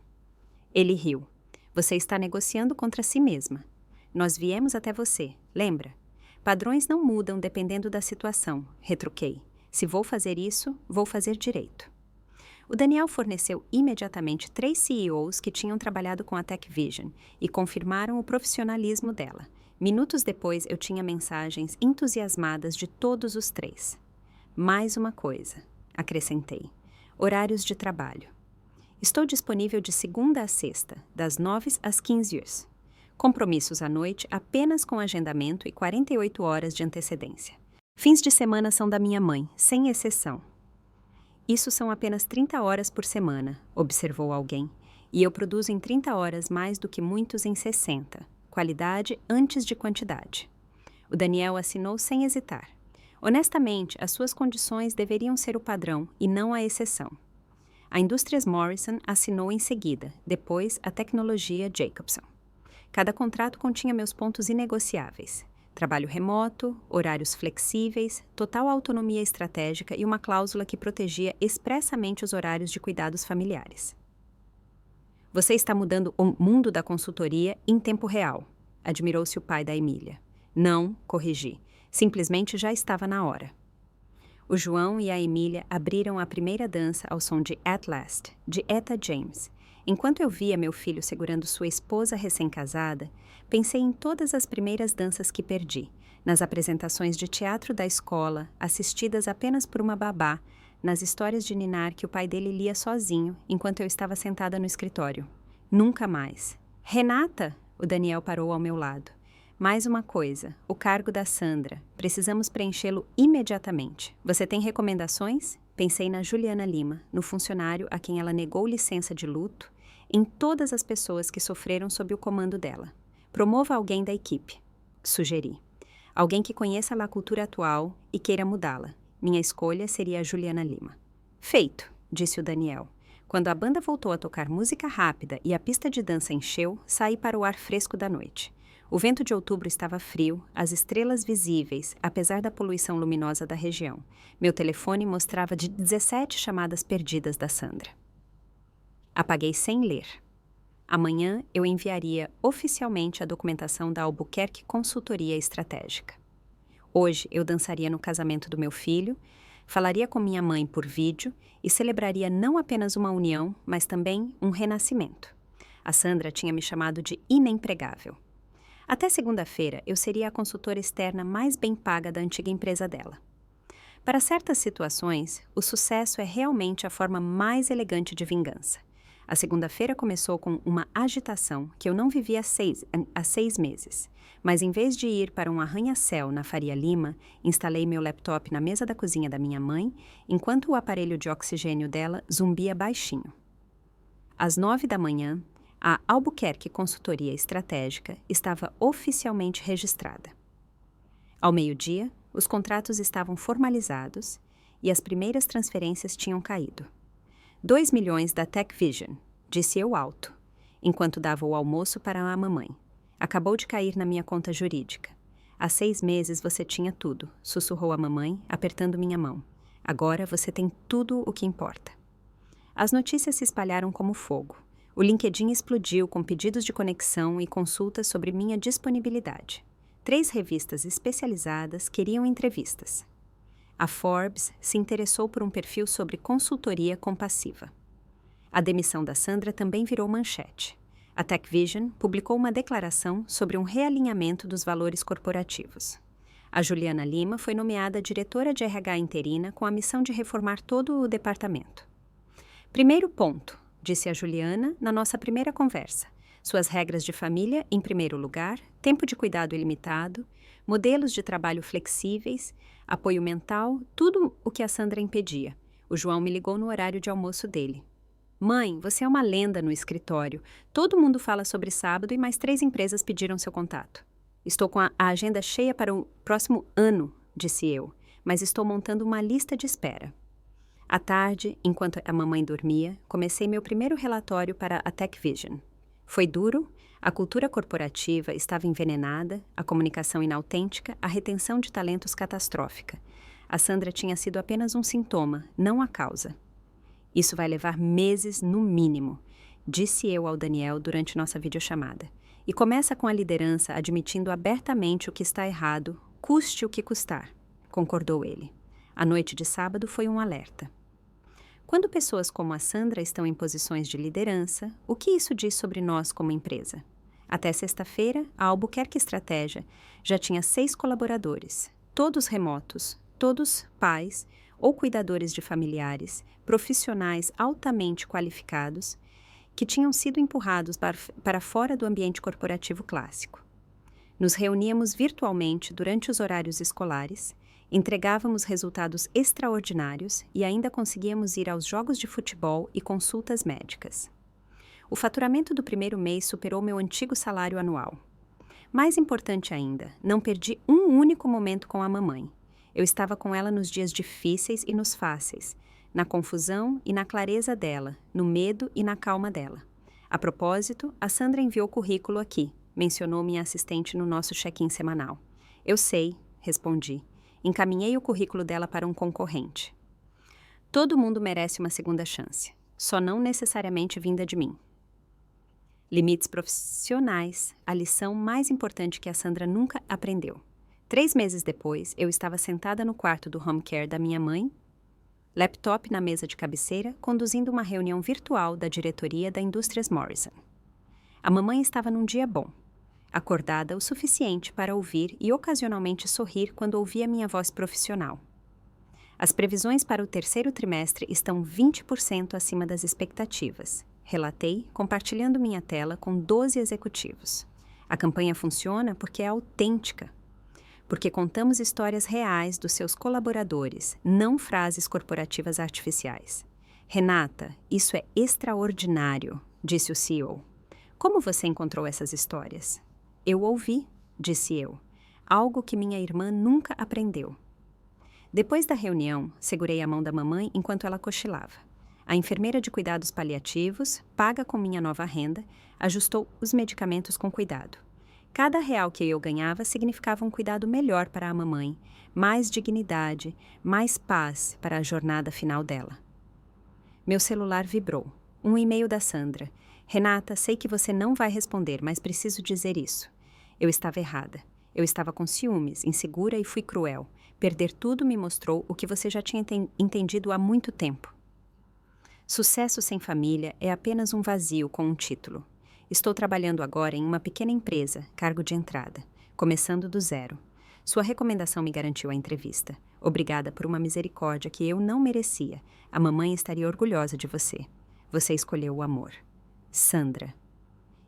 S1: Ele riu. Você está negociando contra si mesma. Nós viemos até você, lembra? Padrões não mudam dependendo da situação, retruquei. Se vou fazer isso, vou fazer direito. O Daniel forneceu imediatamente 3 CEOs que tinham trabalhado com a TechVision e confirmaram o profissionalismo dela. Minutos depois, eu tinha mensagens entusiasmadas de todos os 3. Mais uma coisa, acrescentei. Horários de trabalho. Estou disponível de segunda a sexta, das 9 às 15 horas. Compromissos à noite apenas com agendamento e 48 horas de antecedência. Fins de semana são da minha mãe, sem exceção. Isso são apenas 30 horas por semana, observou alguém, e eu produzo em 30 horas mais do que muitos em 60. Qualidade antes de quantidade. O Daniel assinou sem hesitar. Honestamente, as suas condições deveriam ser o padrão e não a exceção. A Indústrias Morrison assinou em seguida, depois a Tecnologia Jacobson. Cada contrato continha meus pontos inegociáveis. Trabalho remoto, horários flexíveis, total autonomia estratégica e uma cláusula que protegia expressamente os horários de cuidados familiares. Você está mudando o mundo da consultoria em tempo real, admirou-se o pai da Emília. Não, corrigi. Simplesmente já estava na hora. O João e a Emília abriram a primeira dança ao som de At Last, de Etta James. Enquanto eu via meu filho segurando sua esposa recém-casada, pensei em todas as primeiras danças que perdi, nas apresentações de teatro da escola, assistidas apenas por uma babá, nas histórias de ninar que o pai dele lia sozinho, enquanto eu estava sentada no escritório. Nunca mais. Renata! O Daniel parou ao meu lado. Mais uma coisa, o cargo da Sandra. Precisamos preenchê-lo imediatamente. Você tem recomendações? Pensei na Juliana Lima, no funcionário a quem ela negou licença de luto, em todas as pessoas que sofreram sob o comando dela. Promova alguém da equipe. Sugeri. Alguém que conheça a cultura atual e queira mudá-la. Minha escolha seria a Juliana Lima. Feito, disse o Daniel. Quando a banda voltou a tocar música rápida e a pista de dança encheu, saí para o ar fresco da noite. O vento de outubro estava frio, as estrelas visíveis, apesar da poluição luminosa da região. Meu telefone mostrava de 17 chamadas perdidas da Sandra. Apaguei sem ler. Amanhã eu enviaria oficialmente a documentação da Albuquerque Consultoria Estratégica. Hoje eu dançaria no casamento do meu filho, falaria com minha mãe por vídeo e celebraria não apenas uma união, mas também um renascimento. A Sandra tinha me chamado de inempregável. Até segunda-feira, eu seria a consultora externa mais bem paga da antiga empresa dela. Para certas situações, o sucesso é realmente a forma mais elegante de vingança. A segunda-feira começou com uma agitação que eu não vivia há 6 meses. Mas em vez de ir para um arranha-céu na Faria Lima, instalei meu laptop na mesa da cozinha da minha mãe, enquanto o aparelho de oxigênio dela zumbia baixinho. Às 9 da manhã, a Albuquerque Consultoria Estratégica estava oficialmente registrada. Ao meio-dia, os contratos estavam formalizados e as primeiras transferências tinham caído. 2 milhões da Tech Vision, disse eu alto, enquanto dava o almoço para a mamãe. Acabou de cair na minha conta jurídica. Há 6 meses você tinha tudo, sussurrou a mamãe, apertando minha mão. Agora você tem tudo o que importa. As notícias se espalharam como fogo. O LinkedIn explodiu com pedidos de conexão e consultas sobre minha disponibilidade. 3 revistas especializadas queriam entrevistas. A Forbes se interessou por um perfil sobre consultoria compassiva. A demissão da Sandra também virou manchete. A TechVision publicou uma declaração sobre um realinhamento dos valores corporativos. A Juliana Lima foi nomeada diretora de RH interina com a missão de reformar todo o departamento. Primeiro ponto, disse a Juliana na nossa primeira conversa. Suas regras de família, em primeiro lugar, tempo de cuidado ilimitado, modelos de trabalho flexíveis, apoio mental, tudo o que a Sandra impedia. O João me ligou no horário de almoço dele. Mãe, você é uma lenda no escritório. Todo mundo fala sobre sábado e mais 3 empresas pediram seu contato. Estou com a agenda cheia para o próximo ano, disse eu, mas estou montando uma lista de espera. À tarde, enquanto a mamãe dormia, comecei meu primeiro relatório para a TechVision. Foi duro, a cultura corporativa estava envenenada, a comunicação inautêntica, a retenção de talentos catastrófica. A Sandra tinha sido apenas um sintoma, não a causa. Isso vai levar meses no mínimo, disse eu ao Daniel durante nossa videochamada. E começa com a liderança admitindo abertamente o que está errado, custe o que custar, concordou ele. A noite de sábado foi um alerta. Quando pessoas como a Sandra estão em posições de liderança, o que isso diz sobre nós como empresa? Até sexta-feira, a Albuquerque Estratégia já tinha 6 colaboradores, todos remotos, todos pais ou cuidadores de familiares, profissionais altamente qualificados, que tinham sido empurrados para fora do ambiente corporativo clássico. Nos reuníamos virtualmente durante os horários escolares, entregávamos resultados extraordinários e ainda conseguíamos ir aos jogos de futebol e consultas médicas. O faturamento do primeiro mês superou meu antigo salário anual. Mais importante ainda, não perdi um único momento com a mamãe. Eu estava com ela nos dias difíceis e nos fáceis, na confusão e na clareza dela, no medo e na calma dela. A propósito, a Sandra enviou currículo aqui, mencionou minha assistente no nosso check-in semanal. Eu sei, respondi. Encaminhei o currículo dela para um concorrente. Todo mundo merece uma segunda chance, só não necessariamente vinda de mim. Limites profissionais, a lição mais importante que a Sandra nunca aprendeu. 3 meses depois, eu estava sentada no quarto do home care da minha mãe, laptop na mesa de cabeceira, conduzindo uma reunião virtual da diretoria da Indústrias Morrison. A mamãe estava num dia bom, acordada o suficiente para ouvir e ocasionalmente sorrir quando ouvia minha voz profissional. As previsões para o 3º trimestre estão 20% acima das expectativas, relatei, compartilhando minha tela com 12 executivos. A campanha funciona porque é autêntica, porque contamos histórias reais dos seus colaboradores, não frases corporativas artificiais. Renata, isso é extraordinário, disse o CEO. Como você encontrou essas histórias? Eu ouvi, disse eu, algo que minha irmã nunca aprendeu. Depois da reunião, segurei a mão da mamãe enquanto ela cochilava. A enfermeira de cuidados paliativos, paga com minha nova renda, ajustou os medicamentos com cuidado. Cada real que eu ganhava significava um cuidado melhor para a mamãe, mais dignidade, mais paz para a jornada final dela. Meu celular vibrou. Um e-mail da Sandra. Renata, sei que você não vai responder, mas preciso dizer isso. Eu estava errada. Eu estava com ciúmes, insegura e fui cruel. Perder tudo me mostrou o que você já tinha entendido há muito tempo. Sucesso sem família é apenas um vazio com um título. Estou trabalhando agora em uma pequena empresa, cargo de entrada, começando do zero. Sua recomendação me garantiu a entrevista. Obrigada por uma misericórdia que eu não merecia. A mamãe estaria orgulhosa de você. Você escolheu o amor. Sandra.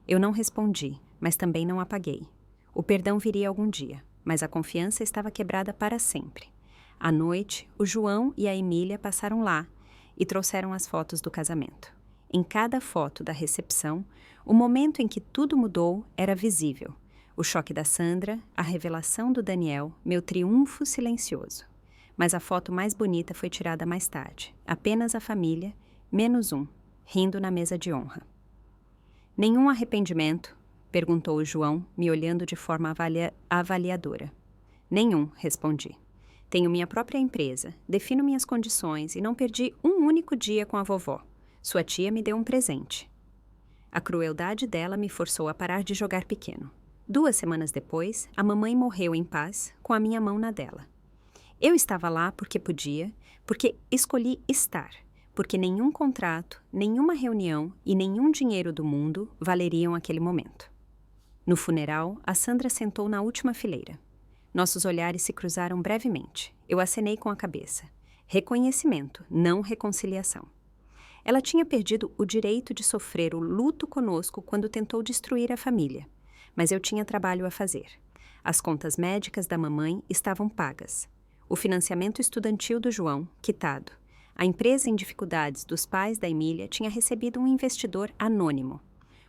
S1: Eu não respondi, mas também não apaguei. O perdão viria algum dia, mas a confiança estava quebrada para sempre. À noite, o João e a Emília passaram lá e trouxeram as fotos do casamento. Em cada foto da recepção, o momento em que tudo mudou era visível. O choque da Sandra, a revelação do Daniel, meu triunfo silencioso. Mas a foto mais bonita foi tirada mais tarde. Apenas a família, menos um, rindo na mesa de honra. Nenhum arrependimento? Perguntou o João, me olhando de forma avaliadora. Nenhum, respondi. Tenho minha própria empresa, defino minhas condições e não perdi um único dia com a vovó. Sua tia me deu um presente. A crueldade dela me forçou a parar de jogar pequeno. 2 semanas depois, a mamãe morreu em paz, com a minha mão na dela. Eu estava lá porque podia, porque escolhi estar, porque nenhum contrato, nenhuma reunião e nenhum dinheiro do mundo valeriam aquele momento. No funeral, a Sandra sentou na última fileira. Nossos olhares se cruzaram brevemente. Eu acenei com a cabeça. Reconhecimento, não reconciliação. Ela tinha perdido o direito de sofrer o luto conosco quando tentou destruir a família. Mas eu tinha trabalho a fazer. As contas médicas da mamãe estavam pagas. O financiamento estudantil do João, quitado. A empresa em dificuldades dos pais da Emília tinha recebido um investidor anônimo.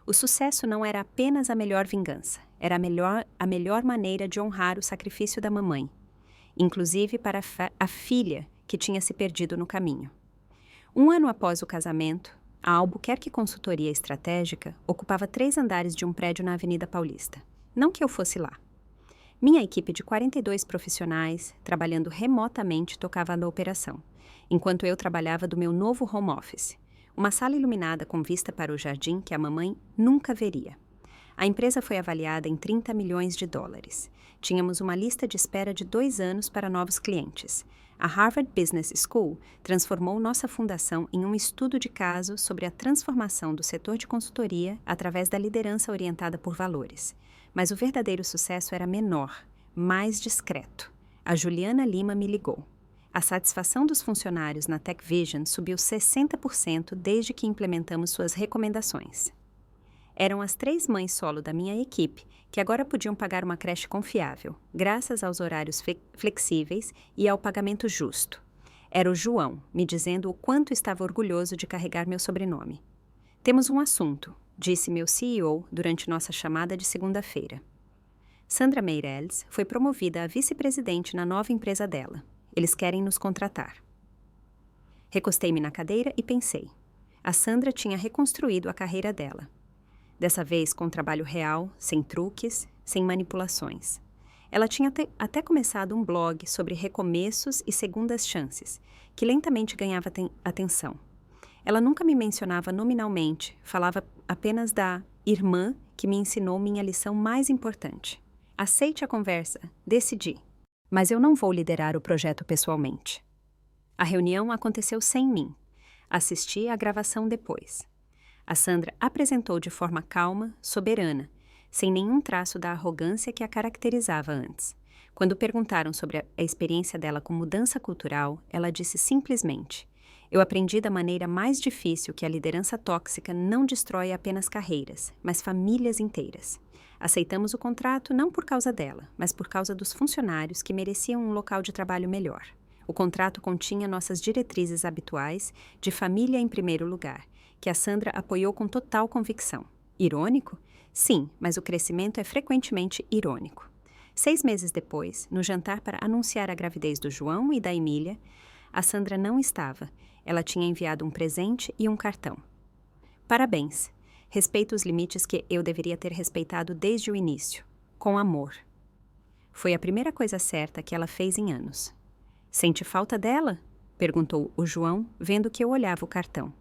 S1: O sucesso não era apenas a melhor vingança, era a melhor maneira de honrar o sacrifício da mamãe, inclusive para a filha que tinha se perdido no caminho. 1 ano após o casamento, a Albuquerque Consultoria Estratégica ocupava 3 andares de um prédio na Avenida Paulista. Não que eu fosse lá. Minha equipe de 42 profissionais, trabalhando remotamente, tocava na operação, enquanto eu trabalhava do meu novo home office, uma sala iluminada com vista para o jardim que a mamãe nunca veria. A empresa foi avaliada em 30 milhões de dólares. Tínhamos uma lista de espera de 2 anos para novos clientes. A Harvard Business School transformou nossa fundação em um estudo de caso sobre a transformação do setor de consultoria através da liderança orientada por valores. Mas o verdadeiro sucesso era menor, mais discreto. A Juliana Lima me ligou. A satisfação dos funcionários na TechVision subiu 60% desde que implementamos suas recomendações. Eram as 3 mães solo da minha equipe que agora podiam pagar uma creche confiável, graças aos horários flexíveis e ao pagamento justo. Era o João, me dizendo o quanto estava orgulhoso de carregar meu sobrenome. Temos um assunto, disse meu CEO durante nossa chamada de segunda-feira. Sandra Meirelles foi promovida a vice-presidente na nova empresa dela. Eles querem nos contratar. Recostei-me na cadeira e pensei. A Sandra tinha reconstruído a carreira dela. Dessa vez com trabalho real, sem truques, sem manipulações. Ela tinha até começado um blog sobre recomeços e segundas chances, que lentamente ganhava atenção. Ela nunca me mencionava nominalmente, falava apenas da irmã que me ensinou minha lição mais importante. Aceite a conversa, decidi. Mas eu não vou liderar o projeto pessoalmente. A reunião aconteceu sem mim. Assisti à gravação depois. A Sandra apresentou de forma calma, soberana, sem nenhum traço da arrogância que a caracterizava antes. Quando perguntaram sobre a experiência dela com mudança cultural, ela disse simplesmente: "Eu aprendi da maneira mais difícil que a liderança tóxica não destrói apenas carreiras, mas famílias inteiras. Aceitamos o contrato não por causa dela, mas por causa dos funcionários que mereciam um local de trabalho melhor. O contrato continha nossas diretrizes habituais de família em primeiro lugar, que a Sandra apoiou com total convicção. Irônico? Sim, mas o crescimento é frequentemente irônico. 6 meses depois, no jantar para anunciar a gravidez do João e da Emília, a Sandra não estava. Ela tinha enviado um presente e um cartão. Parabéns. Respeito os limites que eu deveria ter respeitado desde o início. com amor. Foi a primeira coisa certa que ela fez em anos. Sente falta dela? Perguntou o João, vendo que eu olhava o cartão.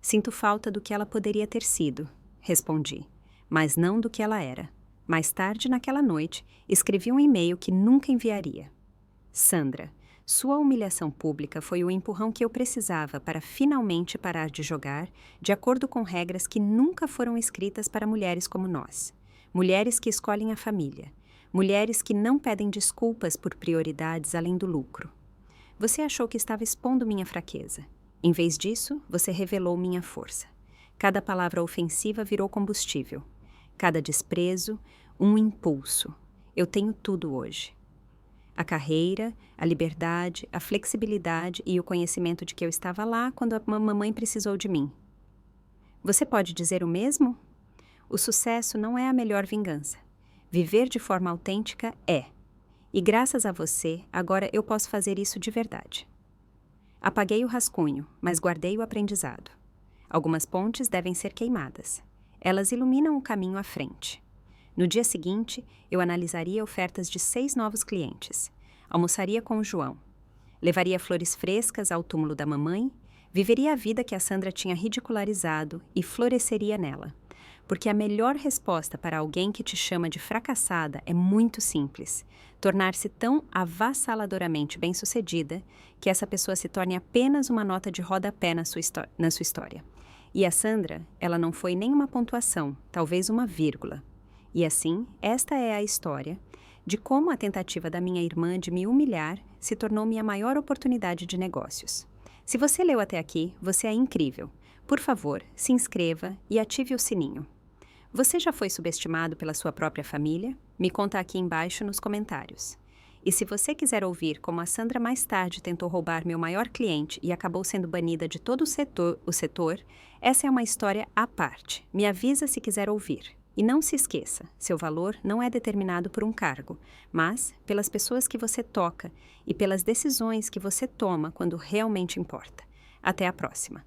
S1: Sinto falta do que ela poderia ter sido, respondi, mas não do que ela era. Mais tarde, naquela noite, escrevi um e-mail que nunca enviaria. Sandra, sua humilhação pública foi o empurrão que eu precisava para finalmente parar de jogar de acordo com regras que nunca foram escritas para mulheres como nós. Mulheres que escolhem a família. Mulheres que não pedem desculpas por prioridades além do lucro. Você achou que estava expondo minha fraqueza. Em vez disso, você revelou minha força. Cada palavra ofensiva virou combustível. Cada desprezo, um impulso. Eu tenho tudo hoje. A carreira, a liberdade, a flexibilidade e o conhecimento de que eu estava lá quando a mamãe precisou de mim. Você pode dizer o mesmo? O sucesso não é a melhor vingança. Viver de forma autêntica é. E graças a você, agora eu posso fazer isso de verdade. Apaguei o rascunho, mas guardei o aprendizado. Algumas pontes devem ser queimadas. Elas iluminam o caminho à frente. No dia seguinte, eu analisaria ofertas de 6 novos clientes. Almoçaria com o João. Levaria flores frescas ao túmulo da mamãe, viveria a vida que a Sandra tinha ridicularizado e floresceria nela. Porque a melhor resposta para alguém que te chama de fracassada é muito simples. Tornar-se tão avassaladoramente bem-sucedida que essa pessoa se torne apenas uma nota de rodapé na sua história. E a Sandra, ela não foi nem uma pontuação, talvez uma vírgula. E assim, esta é a história de como a tentativa da minha irmã de me humilhar se tornou minha maior oportunidade de negócios. Se você leu até aqui, você é incrível. Por favor, se inscreva e ative o sininho. Você já foi subestimado pela sua própria família? Me conta aqui embaixo nos comentários. E se você quiser ouvir como a Sandra mais tarde tentou roubar meu maior cliente e acabou sendo banida de todo o setor, essa é uma história à parte. Me avisa se quiser ouvir. E não se esqueça, seu valor não é determinado por um cargo, mas pelas pessoas que você toca e pelas decisões que você toma quando realmente importa. Até a próxima!